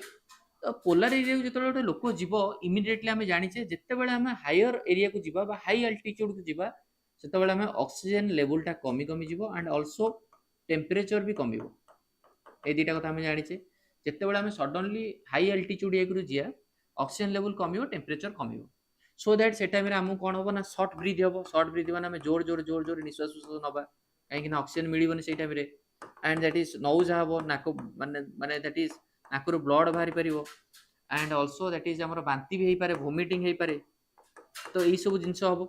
तो polar area को जिते गोटे लोक जीव immediately आम जाचे जिते आम हायर एरिया को जीवा बा हाई अल्टीट्यूड को जीवा सेते आम ऑक्सीजन लेवलटा कमी कमी जीव एंड ऑल्सो टेम्परेचर भी कमिबो। ए दुटा कथा आम जाचे जिते आम सडनली हाई अल्टीट्यूड एरिया जीवा ऑक्सीजन लेवल कमिबो, टेम्परेचर कमिबो, सो दैट से टाइम आमको कौन हम ना सर्ट ब्रीथ हम। सर्ट ब्रीथ माने आम जोर जोर जोर जोर निश्वास प्रश्वास नवा कहीं ऑक्सीजन मिलबनी से टाइम एंड दैट इज नौजा हम नाक माने दैट इज नाकरू ब्लड बाहरी पार एंड ऑल्सो दैट इज हमर बांती भी हो पारे, वोमिटिंग हो पारे। तो यही सब जिनस हम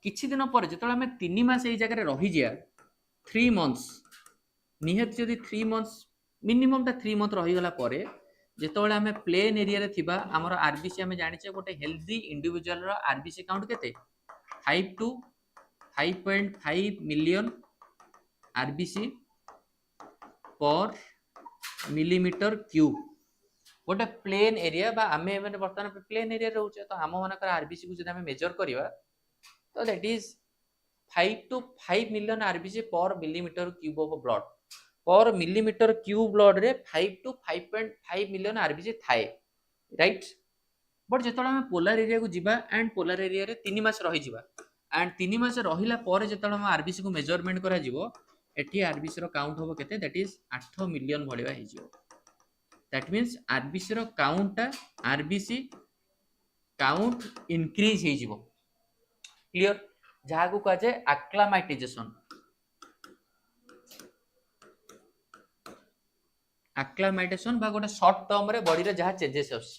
किछि दिन पर जो आम 3 मास यही जगह रही जा 3 मंथ्स निहत जदि 3 मंथ्स मिनिमम टा 3 मंथ रहीगला जितेबाला आम प्लेन एरिया थिबा आमर आरबीसी आम जाने गोटे हेल्दी इंडिविजुअल आरबीसी काउंट केते 5 टू 5.5 मिलियन आरबीसी पर मिलीमीटर क्यूब गोटे प्लेन एरिया बा आमे माने वर्तमान प्लेन एरिया रोचे तो आम मानकर आरबीसी को जब आम मेजर करवा तो that is 5 to 5 million RBC पर मिलीमीटर क्यूब ऑफ ब्लड पर मिलीमीटर क्यूब ब्लड रे 5 to 5.5 मिलियन आरबीसी थाए राइट। बट जो आम पोलार एरिया को जीवा एंड पोलार एरिया रे 3 मास रही जीवा एंड 3 मास रहिला पर जो आम आरबीसी को मेजरमेंट करा जीवो एठी आरबीसी रो काउंट होबो केते दैट इज 8 मिलियन भलिया हे जीवो। दैट मींस आरबीसी रो काउंट आरबीसी काउंट इंक्रीज हे जीवो क्लियर जहाँ को कहा जाए एक्लामाइटाइजेशन। एक्लामाइटेशन बा गोटे शॉर्ट टर्म रे बॉडी रे जहाँ चेंजेस आसी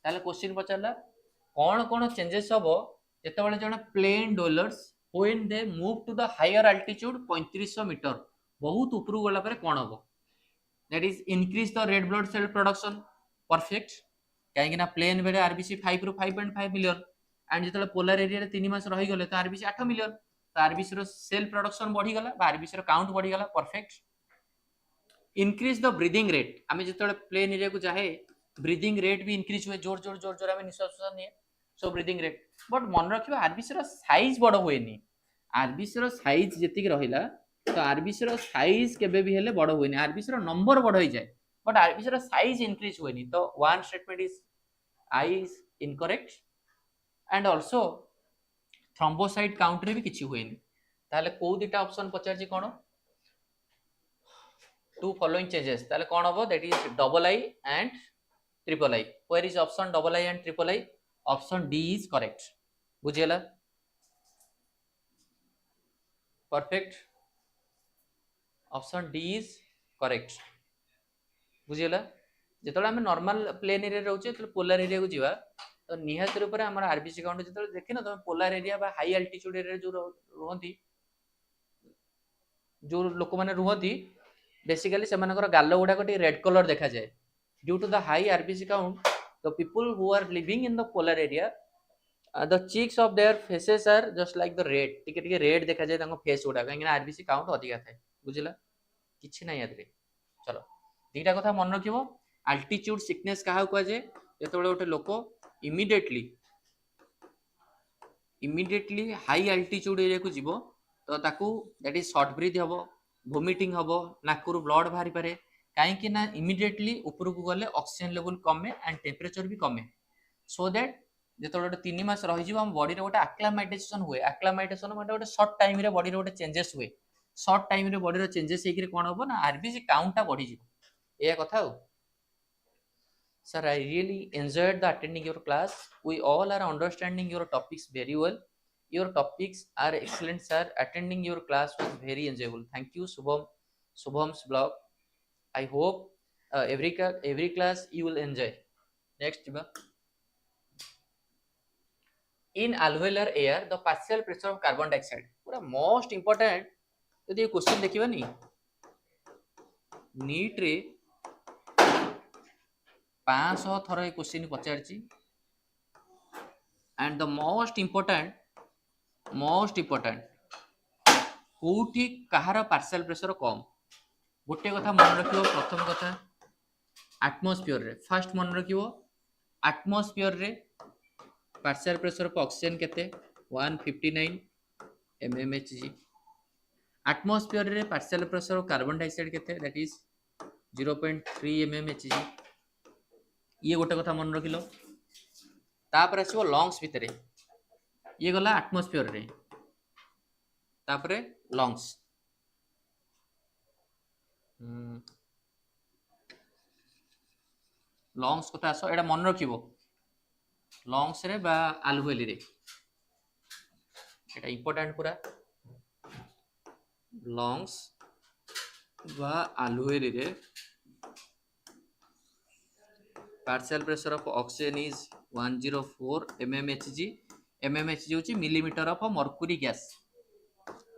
ताले क्वेश्चन पचारला कौन कौन चेंजेस हबो जेतेबेले जने plain dwellers when they move to the higher altitude 3500 metre बहुत ऊपर गला पर कौन हबो that is increase the red blood cell production perfect कहीं ना प्लेन बेले आरबीसी 5 रू 5.5 मिलियन एंड जिते पोलार एरिया 3 मास रही गले तो आरबीसी 8 मिलियन तो आरबीसी रो सेल प्रोडक्शन बढ़ी गला आरबीसी रो काउंट बढ़ी गला perfect. Increase the breathing rate आम जो प्लेन एरिया को जाए ब्रीदिंग रेट भी इंक्रीज हुए जोर जोर जोर जोर आम निश्वास निए सो ब्रीदिंग रेट बट मन रखियो आरबीसी रो साइज बड़ हुएनी आरबीसी रो साइज जेतिक रहिला तो आरबीसी रो साइज केबे भी हेले बड़ हुएनी आरबीसी रो नंबर बड़ होई जाए बट आरबीसी रो साइज इंक्रीज हुएनी तो one statement is I is incorrect and also thrombocyte count रे भी किछि हुएनी ताले को दिटा ऑप्शन पचार कोन टू फॉलोइंग चेंजेस ताले कोन हबो that is double I and triple I where is option double I and triple I option D is correct बुझियला perfect option D is correct बुझियला जेतले हम नॉर्मल प्लेन एरिया रहउचे तो पोलर एरिया को जीवा तो निहात रूप से हमर आरबीसी काउंट जेतले देखिना तुम पोलर एरिया बा हाई अल्टीट्यूड एरिया जो रहंती जो लोक माने रहंती बेसिकली से गाल गुड़ा रेड कलर देखा जाए due to the high RBC count the people who are living in the polar area the cheeks of their faces are just like the red टिके टिके रेड देखा जाए तांको फेस गुड़ा कहीं आरबीसी काउंट अधिका थाए बुझिला किछि नै याद रे चलो दीटा कथा मन रखिबो अल्टीट्यूड सिकनेस कहा को जाए जेतेबेले गोटे लोक इमिडिएटली हाई अल्टीट्यूड एरिया को जीवो तो ताकू दैट इज शॉर्ट ब्रीथ हबो वोमिटिंग हबो नाकरू ब्लड बाहरी पारे कहीं ना इमिडिएटली ऊपर को गले ऑक्सीजन लेवल कमे एंड टेम्परेचर भी कमे सो दैट जो 3 मास रही हम बॉडी रे गोटे एक्लामाइटेशन हुए एक्लामाइटेशन मतलब गोटे शॉर्ट टाइम रे बॉडी रे गोटे चेंजेस हुए शॉर्ट टाइम रे बॉडी रे चेंजेस हेकरे कोन हबो ना आरबीसी काउंट बढ़ी जीवो एया कथा हो। Sir, I really enjoyed the attending your class. We all are understanding your topics very well. Your topics are excellent, sir. Attending your class was very enjoyable. Thank you, Subham's blog. I hope every class you will enjoy. Next, in alveolar air, the partial pressure of carbon dioxide. पूरा most important. यदि ये question देखिबा नी NEET रे 500 थर ये question Pachar and the most important कोठी कहार partial pressure कम गोटे कथा मन रखियो प्रथम कथा एटमॉस्फेयर रे फर्स्ट मन रखियो एटमॉस्फेयर रे पार्शियल प्रेशर पर ऑक्सीजन केते 159 mmHg एटमॉस्फेयर रे पार्शियल प्रेशर कार्बन डाइऑक्साइड केते दैट इज 0.3 mmHg ये गोटे कथा मन रखिलो तापर आसीबो लंग्स भितरे ये गला एटमॉस्फेयर रे तापर लंग्स लंग्स कथा आसो एटा मन रखिबो लंग्स रे बा alveoli रे एटा इंपोर्टेंट पूरा लंग्स बा alveoli रे partial pressure of oxygen is 104 mmHg. mmHg होची millimeter of mercury gas.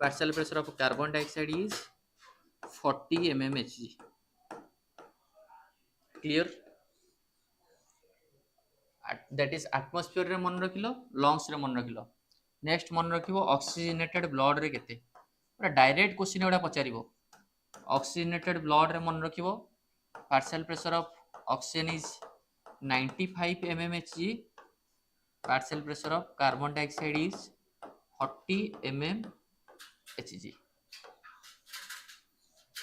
Partial pressure of carbon dioxide is 40 mmHg. Clear? That is atmosphere रे मन रखिलो, lungs रे मन रखिलो. Next मन रखिबो oxygenated blood रे केते. पूरा डायरेक्ट क्वेश्चन एडा पचारिबो. Oxygenated blood रे मन रखिबो. Partial pressure of oxygen is 95 mmHg. Partial pressure of carbon dioxide is 40 mmHg.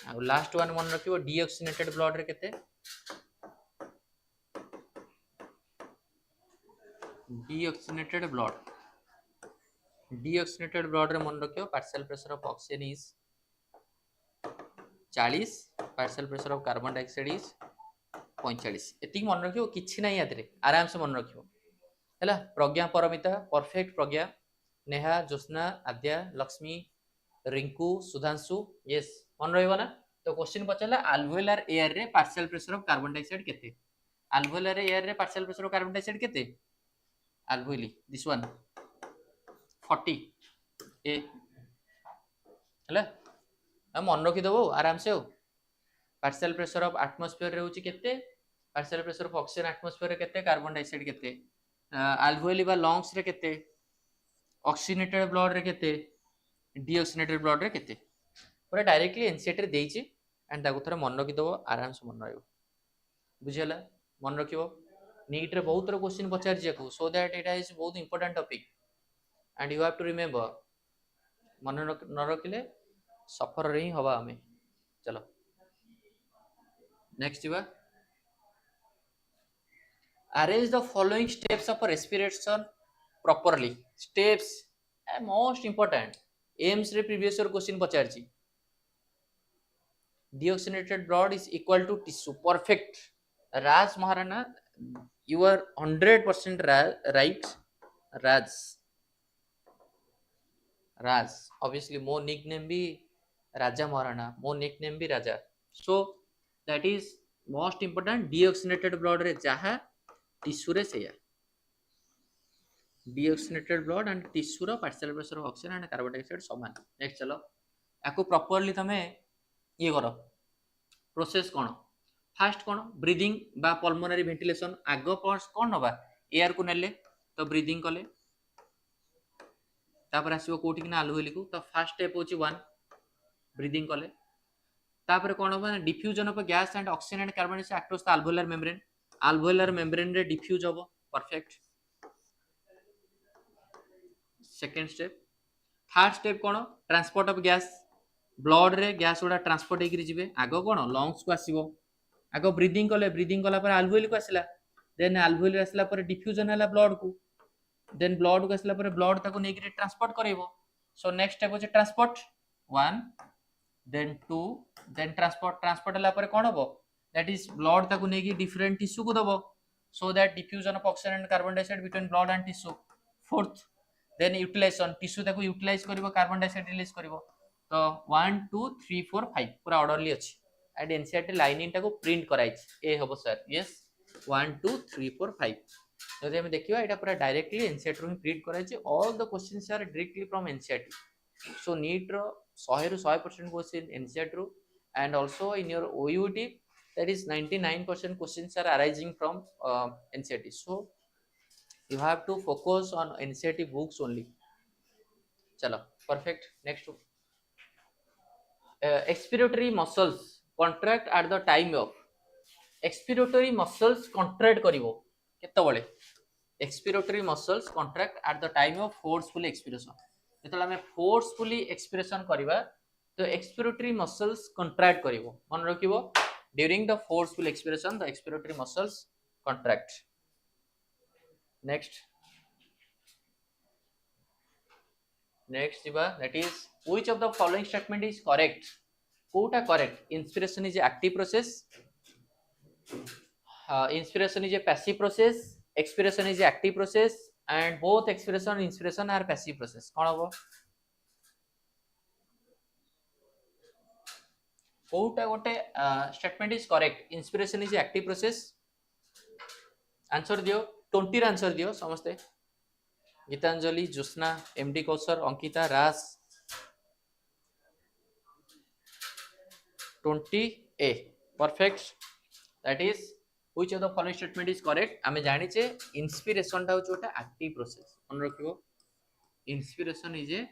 ଆଉ ଲାଷ୍ଟ ୱାନ୍ ମନେ ରଖିବ ଡିଅକ୍ସିନେଟେଡ୍ ବ୍ଲଡରେ କେତେ ଡିଅକ୍ସିନେଟେଡ୍ ବ୍ଲଡରେ ମନେ ରଖିବ partial pressure of oxygen is 40 partial pressure of carbon dioxide is 45 ଏତିକି ମନେ ରଖିବ କିଛି ନାହିଁ ଆଦରେ ଆରାମସେ ମନେ ରଖିବ ହେଲା ପ୍ରଜ୍ଞା ପରମିତା ପରଫେକ୍ଟ ପ୍ରଜ୍ଞା ନେହା ଜ୍ୟୋତ୍ସ୍ନା ଆଦ୍ୟା ଲକ୍ଷ୍ମୀ रिंकू सुधांशु यस मन रहिबो ना तो क्वेश्चन पचाला अल्वेओलार एयर रे partial pressure of carbon dioxide केते अल्वेओलार एयर रे partial pressure of carbon dioxide केते अल्वेओली दिस वन 40 ए हला हम मन रखि देबो आराम से हो पार्शियल प्रेशर ऑफ एटमॉस्फेयर रे होची केते partial pressure of oxygen atmosphere रे केते कार्बन डाइऑक्साइड केते अल्वेओली बा लंग्स रे केते ऑक्सीजनेटेड ब्लड रे केते डीऑक्सीनेटेड ब्लड रे केते पूरा डायरेक्टली एनसीईआरटी रे देइची एंड ताको थोड़ा मन रखि दबो आराम से मन रहइबो बुझियला मन रखिबो नीट रे बहुत तरह क्वेश्चन पचार जेकू सो दैट इट इज बहुत important topic and you have to remember मन न रखिले सफर रे ही हवा हमें चलो नेक्स्ट जीवा arrange the following steps of respiration properly steps most important AIIMS रे प्रीवियस ईयर क्वेश्चन पचारची deoxygenated blood is equal to tissue perfect Raj Maharana you are 100% right Raj Raj obviously मो निकनेम भी राजा महाराणा मो निकनेम भी Raja so that is most important deoxygenated blood रे जहा tissue रे सेया डीऑक्सीनेटेड ब्लड एंड टिश्यू रो partial pressure of oxygen and carbon dioxide समान नेक्स्ट चलो याको प्रॉपर्ली तमे ये करो प्रोसेस कोन फास्ट कोन ब्रीदिंग बा पल्मोनरी वेंटिलेशन आगो पर्स कोन नबा एयर को नेले तो ब्रीदिंग कले तापर आसीबो कोठी कि ना अल्वेओली को तो फास्ट स्टेप होची 1 ब्रीदिंग कले तापर कोन होबा diffusion of gas and oxygen and carbon dioxide across the alveolar membrane रे डिफ्यूज होबो perfect second step third step कोन ट्रांसपोर्ट ऑफ गैस ब्लड रे गैस उडा ट्रांसपोर्ट हेकि जिवे आगो कोन लंग्स को आसीबो आगो ब्रीदिंग कला पर अल्वेओली को आसिला देन अल्वेओली आसिला पर डिफ्यूजन हला ब्लड को देन ब्लड को आसिला पर ब्लड ताको नेकि ट्रांसपोर्ट करैबो सो नेक्स्ट स्टेप होचे ट्रांसपोर्ट 1 देन 2 देन ट्रांसपोर्ट हला पर कोन होबो दैट इज ब्लड ताको नेकि डिफरेंट टिश्यू को दबो so that diffusion of oxygen and carbon dioxide between blood and tissue fourth then utilization tissue ताको यूटिलाइज करिवो कार्बन डाइऑक्साइड रिलीज करिवो तो 1 2 3 4 5 पूरा ऑर्डरली अछि एंड एनसीईआरटी लाइनिंग टाको प्रिंट कराइछ ए हबो सर यस 1 2 3 4 5 जदि हम देखिबा एटा पूरा डायरेक्टली एनसीईआरटी रो प्रिंट कराइछ all the questions are directly from NCERT so NEET रो 100 ରୁ 100% क्वेश्चन एनसीईआरटी रो and also in your OUT that is 99% questions are arising from NCERT so you have to focus on NCERT books only चलो perfect next expiratory muscles contract at the time of expiratory muscles contract करिवो केते बळे expiratory muscles contract at the time of forceful expiration जेतला हमें forcefully expiration करिवा तो expiratory muscles contract करिवो मन रखिवो during the forceful expiration the expiratory muscles contract next jiba that is which of the following statement is correct Kota correct inspiration is a active process inspiration is a passive process expiration is a active process and both expiration and inspiration are passive process कोन होबो कोटा गोटे statement is correct inspiration is a active process answer दियो 20 answer दियो समस्ते Geetanjali Jyotna MD kosher Ankita रास 20A perfect that is which of the following statement is correct आमे जानि छे inspiration टा होटा एक्टिव प्रोसेस मन रखियो inspiration is a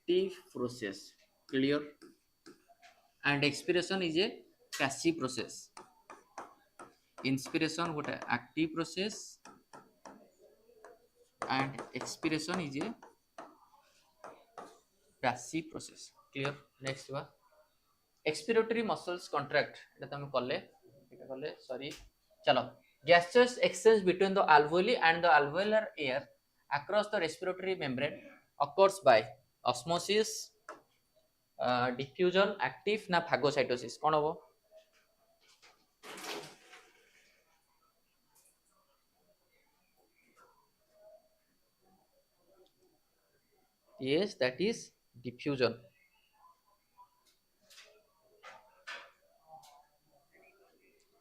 active process clear and expiration is a passive process inspiration what a active process and expiration is a passive process clear next one expiratory muscles contract eta tame kale sorry chalo gaseous exchange between the alveoli and the alveolar air across the respiratory membrane occurs by osmosis diffusion active na phagocytosis kon hobo yes that is diffusion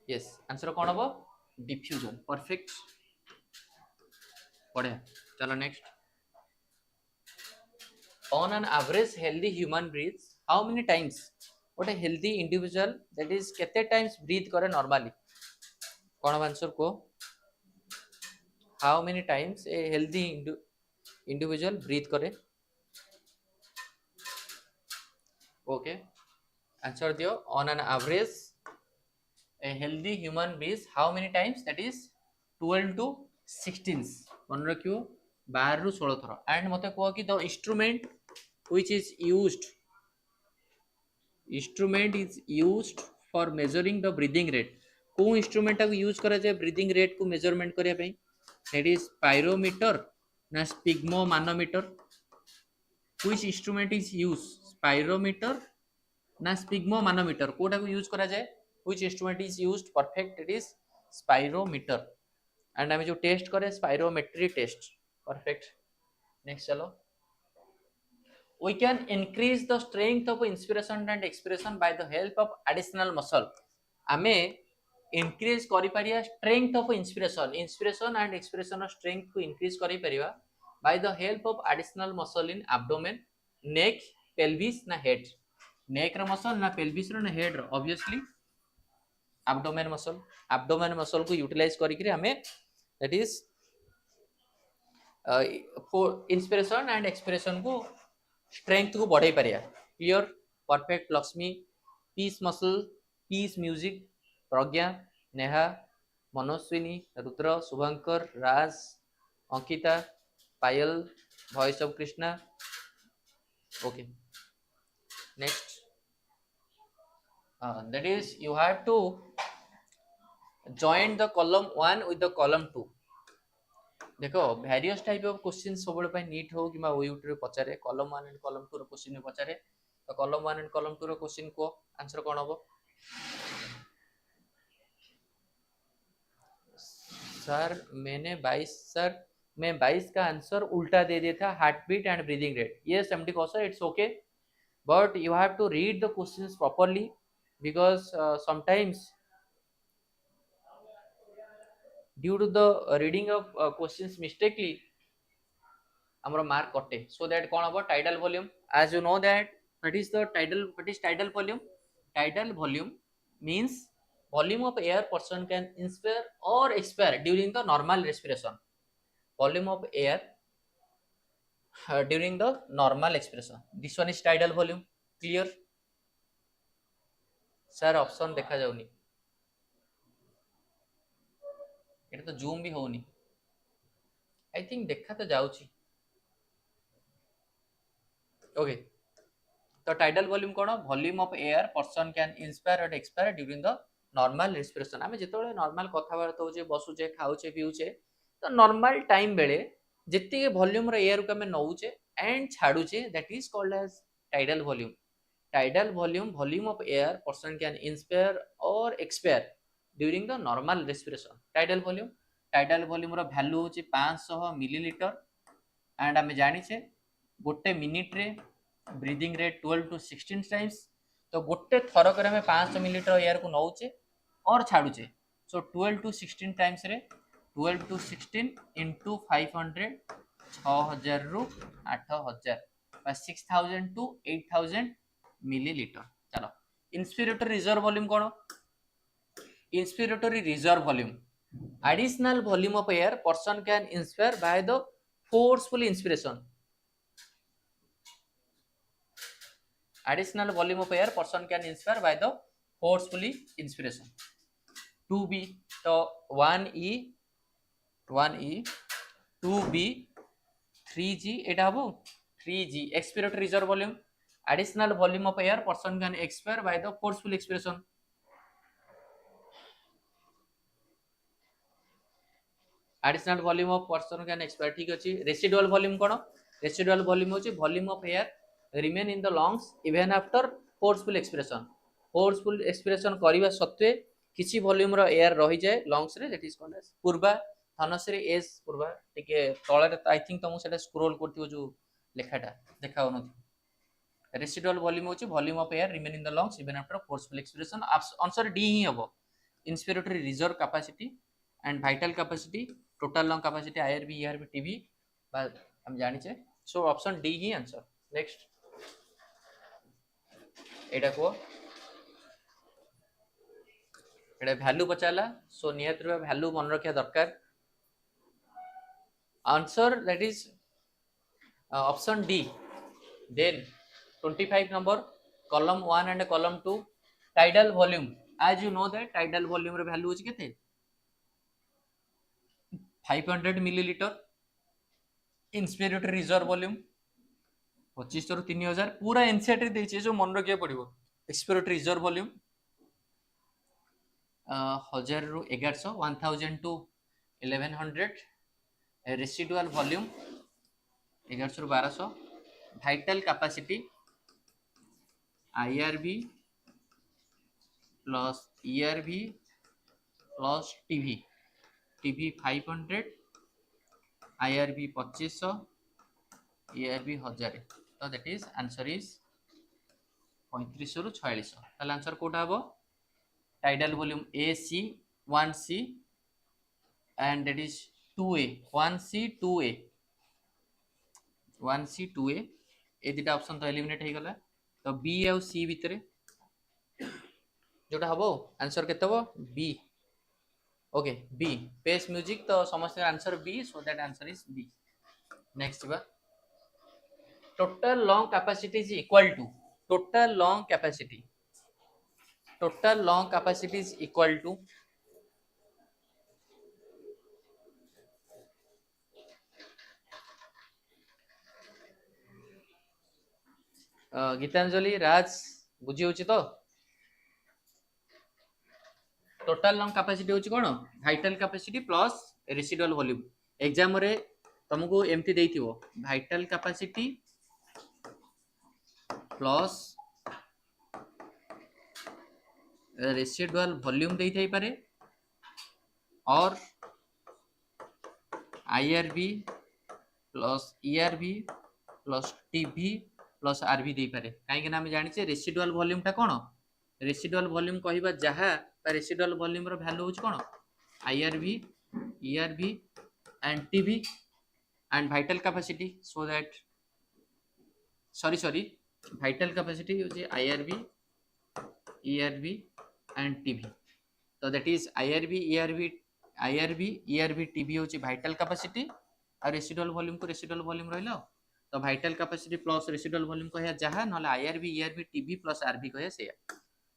yes answer kon hobo diffusion perfect बढ़िया चलो next on an average healthy human breathes how many times what a healthy individual that is kete times breathe करे normally कौन answer को how many times a healthy individual breathe करे okay answer दियो on an average a healthy human breathes how many times that is 12 to 16 मन रखियो 12 रु 16 थर and मते कहो कि the instrument which is used for measuring the breathing rate को इंस्ट्रूमेंट को यूज करा जाए ब्रीदिंग रेट को मेजरमेंट करिया पई दैट इज स्पाइरोमीटर ना sphygmomanometer which instrument is use spirometer ना स्पिग्मोमानोमीटर कोटा को यूज करा जाए which instrument is used perfect it is spirometer and हमें जो टेस्ट करे स्पाइरोमेट्री टेस्ट परफेक्ट नेक्स्ट चलो we can increase the strength of inspiration and expiration by the help of additional muscle आमे increase करि परिया strength of inspiration and expiration strength को increase करि परिया by the help of additional muscle in abdomen neck pelvis na head neck रा muscle ना pelvis रा ना head रा obviously abdomen muscle को utilize करि कि हमें that is for inspiration and expiration को स्ट्रेंथ को बढ़ाई पारिया clear perfect Lakshmi peace muscle peace music Pragya Neha Manaswini Rudra Shubhankar Raj Ankita Payal voice of Krishna okay next that is you have to join the column 1 with the column 2 देखो various type of question सब पे NEET हो कि OUT रे पचारे कॉलम 1 एंड कॉलम 2 रो क्वेश्चन में पचारे तो कॉलम 1 एंड कॉलम 2 रो क्वेश्चन को आंसर कोन होबो सर मैं 22 का आंसर उल्टा दे दिया था heartbeat and breathing rate yes MD Kaushal it's okay but you have to read the questions properly because sometimes due to the reading of questions mistakenly amra mark kotte so that kon abo tidal volume as you know that what is tidal volume means volume of air person can inspire or expire during the normal respiration volume of air during the normal expiration this one is tidal volume clear sir option dekha jauni এটা তো zoom भी होनी I think देखा तो जाउची okay तो tidal volume cone volume of air person can inspire and expire during the normal respiration आमे जेतोले normal कथाबार्ता होचे बसुचे खाउचे पिउचे तो नॉर्मल टाइम बेले जेतिके वॉल्यूम रो एयर को हमें नउचे एंड छाडुचे that is called as tidal volume volume of air person can inspire or expire during the normal respiration tidal volume रो value होची 500 मिलीलीटर एंड हमें जानि छे गोटे मिनिट रे ब्रीदिंग रेट 12 टू 16 टाइम्स तो गोटे थरक हमें 500 मिलीलीटर एयर को नौचे और छाड़ुचे सो 12 टू 16 टाइम्स रे 12 टू 16 इंटू 500 6000 रु 8000 6000 टू 8000 मिलीलीटर। चलो इंस्पिरेटरी रिजर्व वॉल्यूम कौन? Inspiratory reserve volume additional volume of air person can inspire by the forceful inspiration। additional volume of air person can inspire by the forcefully inspiration। 2b तो 1e 2b 3g एटा हबो 3g expiratory reserve volume additional volume of air person can expire by the forceful expiration। additional volume of person can expire ठीक अछि। residual volume कोन? residual volume होची volume of air remain in the lungs even after forceful expiration। forceful expiration करिवा सत्वे किछि volume रो air रहि जाय lungs रे that is called as Purva थनसरी yes Purva टिके तळे आई थिंक तुम सेटा स्क्रॉल करथियो जो लेखाटा देखाउ न। रेसिडुअल वॉल्यूम होची volume of air remain in the lungs even after forceful expiration. Answer D ही हबो। Inspiratory reserve capacity and vital capacity total lung capacity IRV ERV TV हम जानि छे। सो ऑप्शन डी ही आंसर। नेक्स्ट एटा को एटा value पचाला सो नियत रो value मन रखिया दरकार। Answer that is option D. Then 25 number column 1 and column 2 tidal volume as you know that tidal volume रे वैल्यू होची केते 500 मिलीलीटर। इंस्पिरेटरी रिजर्व वॉल्यूम 2500 रु 3000 पूरा एनसीईआरटी देछि जो मन रखिया पड़िबो। एक्सपिरेटरी रिजर्व वॉल्यूम 1000 रु 1100 1000 टू 1100। रेसिडुअल वॉल्यूम 1100 रु 1200। Vital capacity IRB plus ERV plus TV TV 500 IRB 2500 ERB 1000 तो दैट इज आंसर इज 3500 रु 4600। ताले आंसर कोटा हबो tidal volume A C 1c and that is 2a 1c 2a 1c 2a ए दिटा option तो eliminate हो गला। तो बी और सी भितर जोटा हबो आंसर केते हबो बी। ओके बी बेस म्यूजिक तो समस्त answer B so that answer is B. Next बा total lung capacity is equal to total lung capacity is equal to Gitanjali Raj बुझी होची तो टोटल लंग कैपेसिटी होची कोन vital capacity plus residual volume. Exam रे तुमको एमती देइथिबो vital capacity plus residual volume देइ थाई पारे और IRV plus ERV plus TV plus RV दे पारे कहीं ना हम जानि छे रेसिडुअल वॉल्यूम टा कोन रेसिडुअल वॉल्यूम कहबा जहा रेसिडुअल वॉल्यूम रो वैल्यू होच कोन IRV ERV and TV and vital capacity so that sorry vital capacity होची आईआरबी ईआरबी एंड टीवी तो that is IRV ERV TV होची वाइटल कैपेसिटी और रेसिडुअल वॉल्यूम को रेसिडुअल वॉल्यूम रहलो तो vital capacity plus residual volume कहया जहा नले IRV ERV TV plus RV कहया से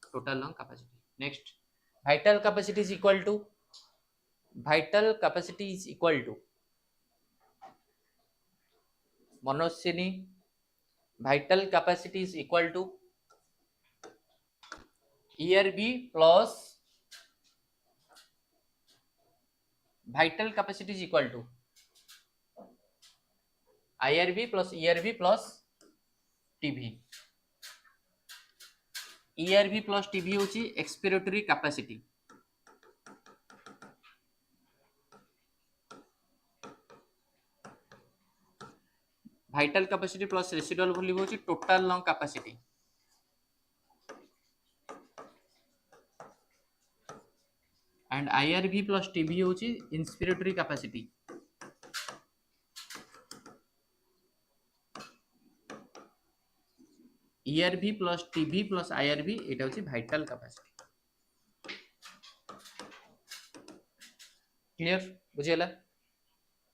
total lung capacity. Next vital capacity is equal to Manaswini vital capacity is equal to ERB plus vital capacity is equal to IRB plus ERB plus TB। ERB plus TB होची expiratory capacity vital capacity plus residual volume होची total lung capacity and and IRV plus TB होची inspiratory capacity. ERV plus TB plus IRV एटा होची vital capacity. Clear बुझियला?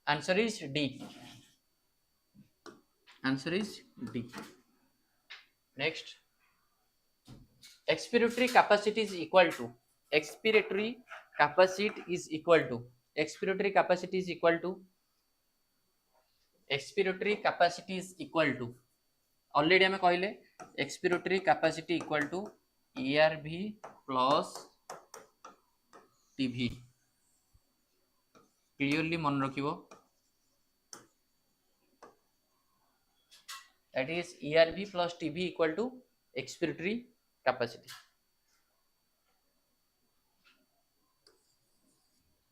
Answer is D. Answer is D. Next, expiratory capacity is equal to expiratory capacity is equal to expiratory capacity is equal to expiratory capacity is equal to already हमें कहले expiratory capacity equal to ERV plus TB। Clearly मन रखिबो, that is ERV plus TB equal to expiratory capacity।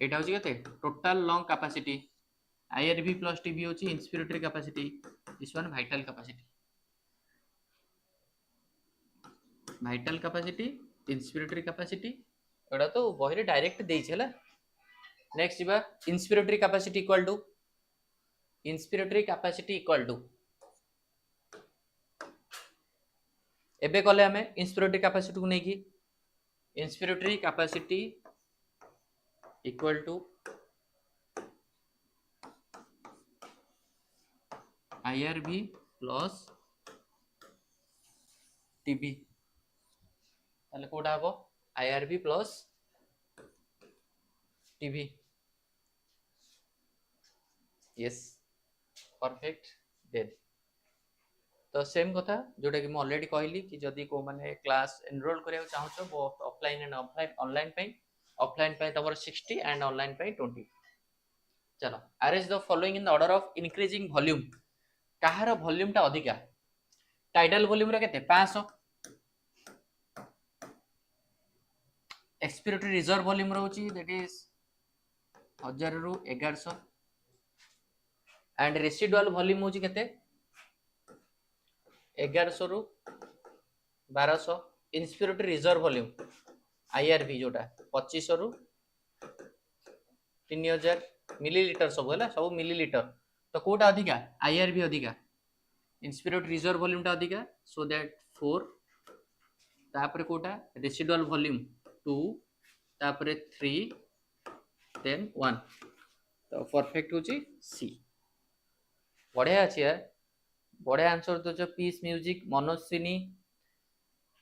एटा होची केते total lung capacity, IRV plus TB होची inspiratory capacity, this one vital capacity. Vital capacity, inspiratory capacity एटा तो बहिरे direct देई छला। नेक्स्ट जिबा inspiratory capacity equal to inspiratory capacity equal to एबे कले हमें इंस्पिरेटरी कैपेसिटी को नै की inspiratory capacity equal to IRV plus TB। ताले कोडा हबो IRV plus TB। Yes perfect then तो सेम कथा जोटा कि मैं ऑलरेडी कहली कि जदि को माने क्लास एनरोल करिया चाहछो बोथ ऑफलाइन एंड ऑनलाइन पे, ऑफलाइन पे तमर 60 एंड ऑनलाइन पे 20। चलो arrange the following in the order of increasing volume. कहार वॉल्यूम टा अधिका? टाइडल वॉल्यूम रे केते 500, एक्सपिरेटरी रिजर्व वॉल्यूम रहउची दैट इज 1000 रु 1100 एंड रेसिडुअल वॉल्यूम होची केते 1100 रु 1200। इंस्पिरेटरी रिजर्व वॉल्यूम IRV जोटा 2500 रु 3000 मिलीलीटर सब है सब मिलीलीटर। तो कोटा अधिका? IRV अधिका, इंस्पिरेटरी रिजर्व वॉल्यूम टा अधिका, सो दैट 4 तापर कोटा रेसिडुअल वॉल्यूम 2 तापर 3 देन 1। तो परफेक्ट होची सी। बढ़िया अछि यार, बढ़िया आंसर तो जो पीस म्यूजिक, मनोस्विनी,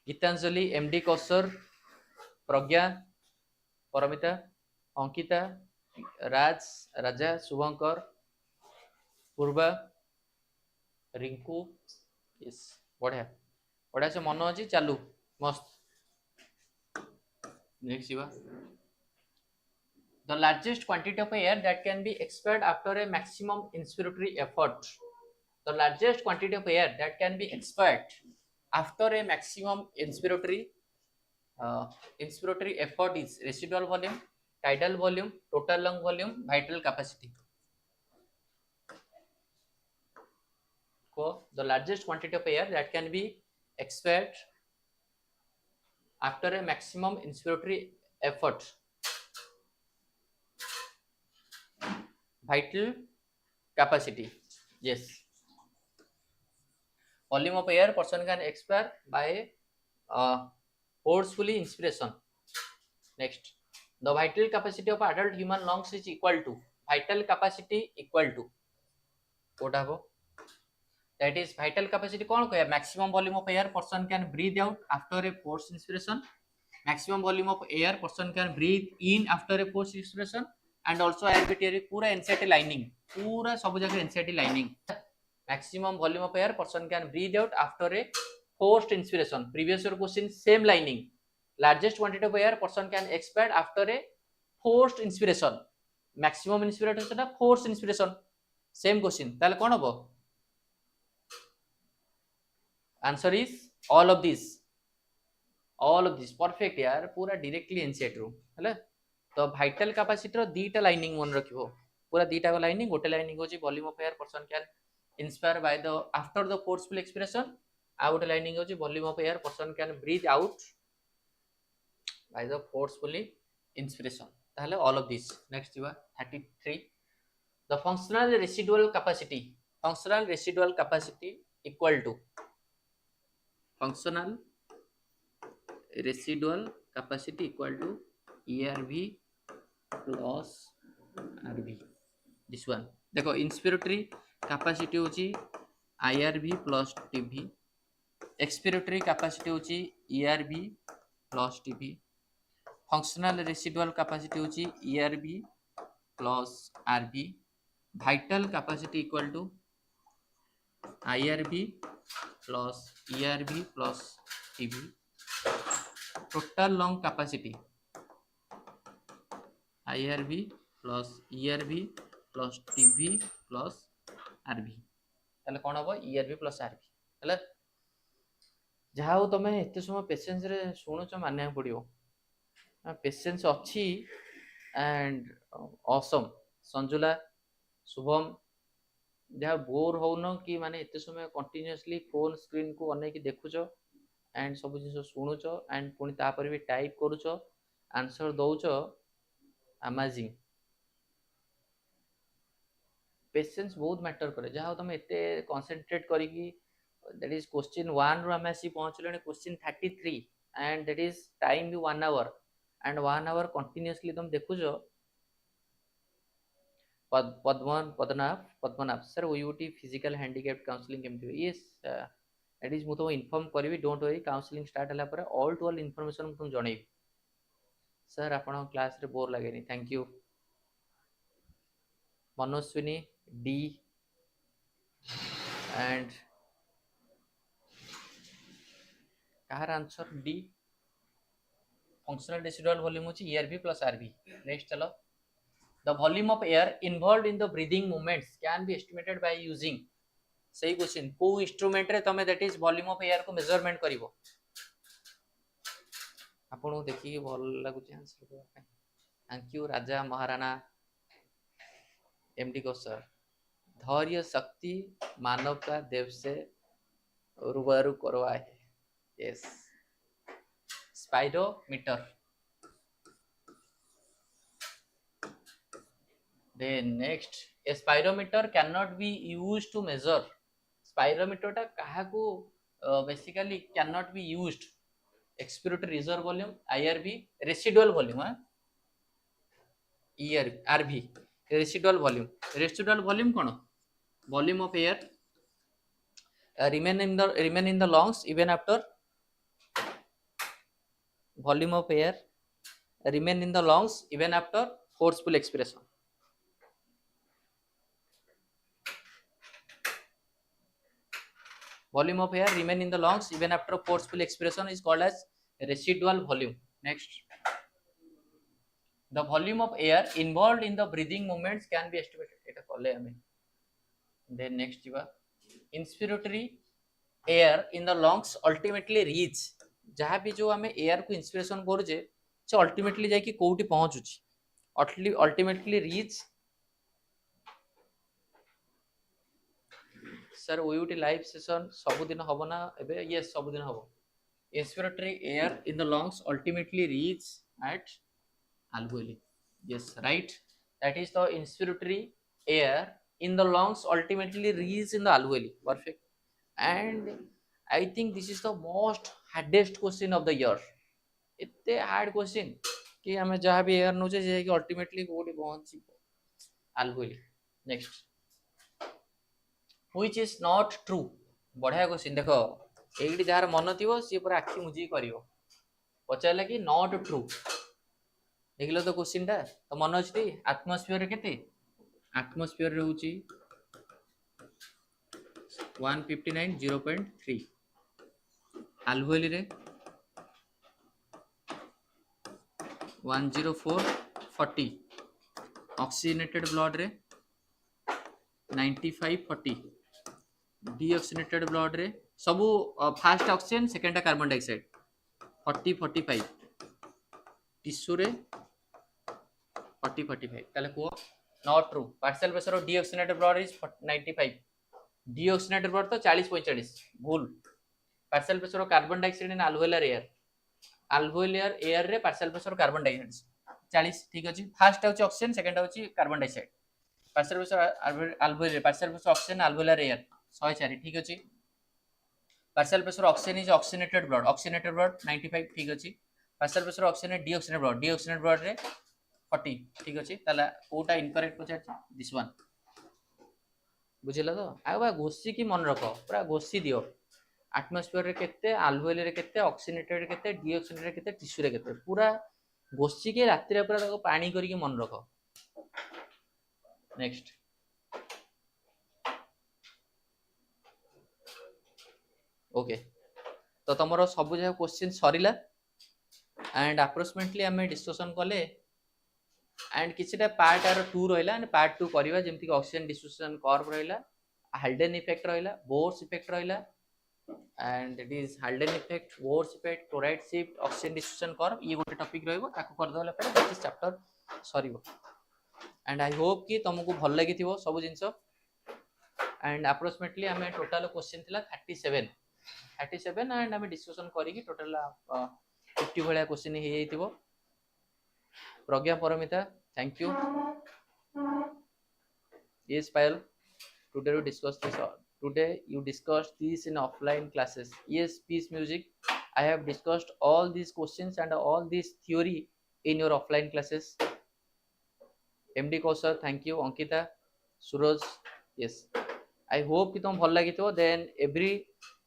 गीतांजलि, MD कौसर, प्रज्ञा, परमिता, अंकिता, राज, राजा, शुभंकर, पूर्वा, रिंकू। यस बढ़िया बढ़िया से मन अच्छी चालू मस्त। नेक्स्ट जीवा the largest quantity of air that can be expired after a maximum inspiratory effort. The largest quantity of air that can be expired after a maximum inspiratory effort is residual volume, tidal volume, total lung volume, vital capacity. The largest quantity of air that can be expired after a maximum inspiratory effort, vital capacity. Yes, volume of air person can expire by forcefully inspiration. Next, the vital capacity of adult human lungs is equal to vital capacity equal to what have that is vital capacity कौन कहे? maximum volume of air person can breathe out after a forced inspiration, maximum volume of air person can breathe in after a forced inspiration, and also alveoli पूरा NCT lining, पूरा सब जगह NCT lining। maximum volume of air person can breathe out after a forced inspiration, previous year question same lining। largest quantity of air person can expire after a forced inspiration, maximum inspiration है forced inspiration, same question। ताले कौन होबो? Answer is all of this, all of this perfect यार, पूरा directly NCERT रू हैला। तो vital capacity रो दीटा लाइनिंग मन रखिबो, पूरा दीटा को लाइनिंग, गोटे लाइनिंग होची volume of air person can inspire by the after the forceful expiration, आ गोटे लाइनिंग होची volume of air person can breathe out by the forcefully inspiration. ताहले all of this. Next jiba 33. The functional residual capacity. Functional residual capacity equal to functional residual capacity equal to ERV plus RV. This one. देखो inspiratory capacity होची IRV plus TV. Expiratory capacity होची ERV plus TV. Functional residual capacity होची ERV plus RV. Vital capacity equal to IRV plus ERV plus TV. Total lung capacity IRV plus ERV plus TV plus RV. ताले कौन हम ERV plus RV हेला जहाँ हो तुम एत समय PaySense रे शुणुच मानिया पड़ो पेसेंस अच्छी एंड ऑसम संजुला शुभम जहाँ बोर होन कि माने एत समय कंटिन्यूअसली फोन स्क्रीन को अनेक देखुच एंड सब जिन शुणुच एंड पुणी तापर भी टाइप करुच आंसर दौच अमेजिंग पेशेंस बहुत मैटर करे जहाँ तुम एते कंसंट्रेट करी दैट इज क्वेश्चन 1 रो आमे आसी पहुंचले question 33 and that is time भी 1 आवर एंड 1 आवर कंटिन्यूअसली तुम देखुछ Padmanabh sir OUT physical handicap counselling केमति यस दैट इज मु तो इन्फॉर्म करबी डोंट वरी काउंसलिंग स्टार्ट हला पर ऑल टू ऑल इंफॉर्मेशन तुम जणैबी सर आपण क्लास रे बोर लागेनी thank you Manaswini D and कार answer D functional residual volume होची ERV प्लस RV नेक्स्ट चलो the volume of air involved in the breathing movements can be estimated by using सही question को instrument रे तमे that is volume of air को measurement करिवो आपन देखि भल लागु छै आंसर देबा पे thank you Raja Maharana MD को सर धैर्य शक्ति मानव का देव से रूबरू करवा है yes spirometer then next a spirometer cannot be used to measure spirometer टा कहा को basically cannot be used expiratory reserve volume IRV residual volume ERV RV residual volume कौन volume of air remain in the lungs even after volume of air remain in the lungs even after forceful expiration volume of air remain in the lungs even after forceful expiration is called as residual volume next the volume of air involved in the breathing movements can be estimated eta kale ame then next jiba inspiratory air in the lungs ultimately reach जहाँ भी जो आमे air को inspiration करूचे से ultimately जाके कोठी पहुंचुची ultimately reach sir OUT live session सबुदिन हबो ना एबे यस सबुदिन हबो inspiratory air in the lungs ultimately reach at alveoli yes right that is the inspiratory air in the lungs ultimately reach in the alveoli perfect and I think this is the most hardest question of the year इतने hard question कि हमें जहाँ भी air नोचे जे कि ultimately कोडी पहुंची alveoli next which is not true बढ़िया question देखो एडी जार मन थिवो सी पूरा आखि मुजी करिवो पचारला कि नॉट ट्रू देखिलो तो क्वेश्चन टा तो मन अछि एटमॉस्फेयर रे केते एटमॉस्फेयर रे होची 159 0.3 alveoli रे 104 40 ऑक्सीजनेटेड ब्लड रे 95 40 डीऑक्सीजनेटेड ब्लड रे सब first oxygen second carbon dioxide 40 45 tissue रे 40 45 ताले को not true partial pressure of deoxygenated blood is 95 deoxygenated blood तो 40 45 भूल partial pressure of carbon dioxide in alveolar air रे partial pressure of carbon dioxide 40 ठीक अछि फर्स्ट होची ऑक्सीजन सेकंड होची carbon dioxide partial pressure alveoli partial pressure oxygen alveolar air 104 ठीक अछि partial pressure oxygen is oxygenated blood 95 ठीक अछि partial pressure oxygen deoxygenated blood रे 40 ठीक अछि ताला कोटा इनकरेक्ट पचार दिस वन बुझिला तो आ घोषी की मन रख पूरा घोषी दियो आटमॉस्फेयर रे केते alveoli रे केते ऑक्सीनेटेड रे केते डीऑक्सीनेटेड रे केते टिश्यू रे केते पूरा घोषी के रात्रि रे पूरा ताको पानी करी के मन रख नेक्स्ट ओके तो तुमरो सब जगह क्वेश्चन सरीला एंड अप्रोक्सीमेटली आम डिस्कसन कले एंड किछटा पार्ट आर 2 रहिला एंड पार्ट 2 करबा जेमति कि ऑक्सीजन डिस्ट्रीब्यूशन कर्व रहिला हाल्डेन इफेक्ट रहिला बोर्स इफेक्ट रहिला and it is Haldane effect Bohr's effect chloride shift oxygen distribution curve ये गोटे टॉपिक रहइबो ताको कर देला पर दिस चैप्टर सरीबो एंड आई होप कि तुमको भल लागिथिबो सब जिंस एंड अप्रोक्सीमेटली आम टोटल क्वेश्चन थिला 37 एंड आम डिस्कशन करी टोटल 50 भाया क्वेश्चन हो जाइथिबो Pragya Paramita thank you yes Payal today you discussed this today you discussed this in offline classes yes peace music I have discussed all these questions and all this theory in your offline classes md Kausar thank you Ankita Suraj yes I hope कि तुम भल लगी then every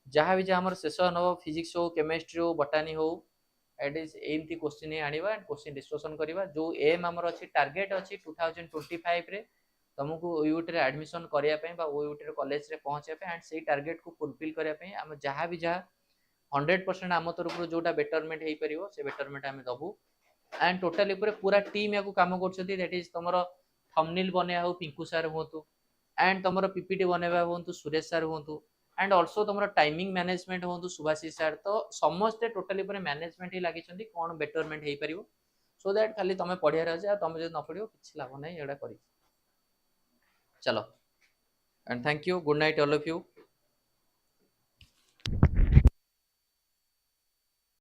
जहाँ भी जहाँ session हो physics हो chemistry हो बटानी हो एट इज एमती क्वेश्चन आनिबा एंड क्वेश्चन डिस्कशन करबा जो एम हमर अछि टारगेट अछि 2025 रे तुमको ओयूट रे एडमिशन करिया पय बा ओयूट रे कॉलेज रे पहुंचे पे एंड सेही टारगेट को फुलफिल करिया पय हम जहाँ भी जहाँ 100% आम तरफ जोटा बेटरमेंट हे परिबो से बेटरमेंट आम दबु एंड टोटली पूरा टीम या काम करछथि दैट इज तुमरो थंबनेल बनेया हो पिंकू सर होतु एंड तुमरो पीपीटी बनेबा होतु सुरेश सर होतु एंड ऑल्सो तुम टाइमिंग मैनेजमेंट हो सुभाषी सर तो समस्ते टोटली मैनेजमेंट ही लगी कौन बेटरमेंट हो पार सो दैट खाली तुम पढ़ियार अच्छे तुम जो न पढ़ो किसी लाभ ना ये कर चलो and thank you good night all of you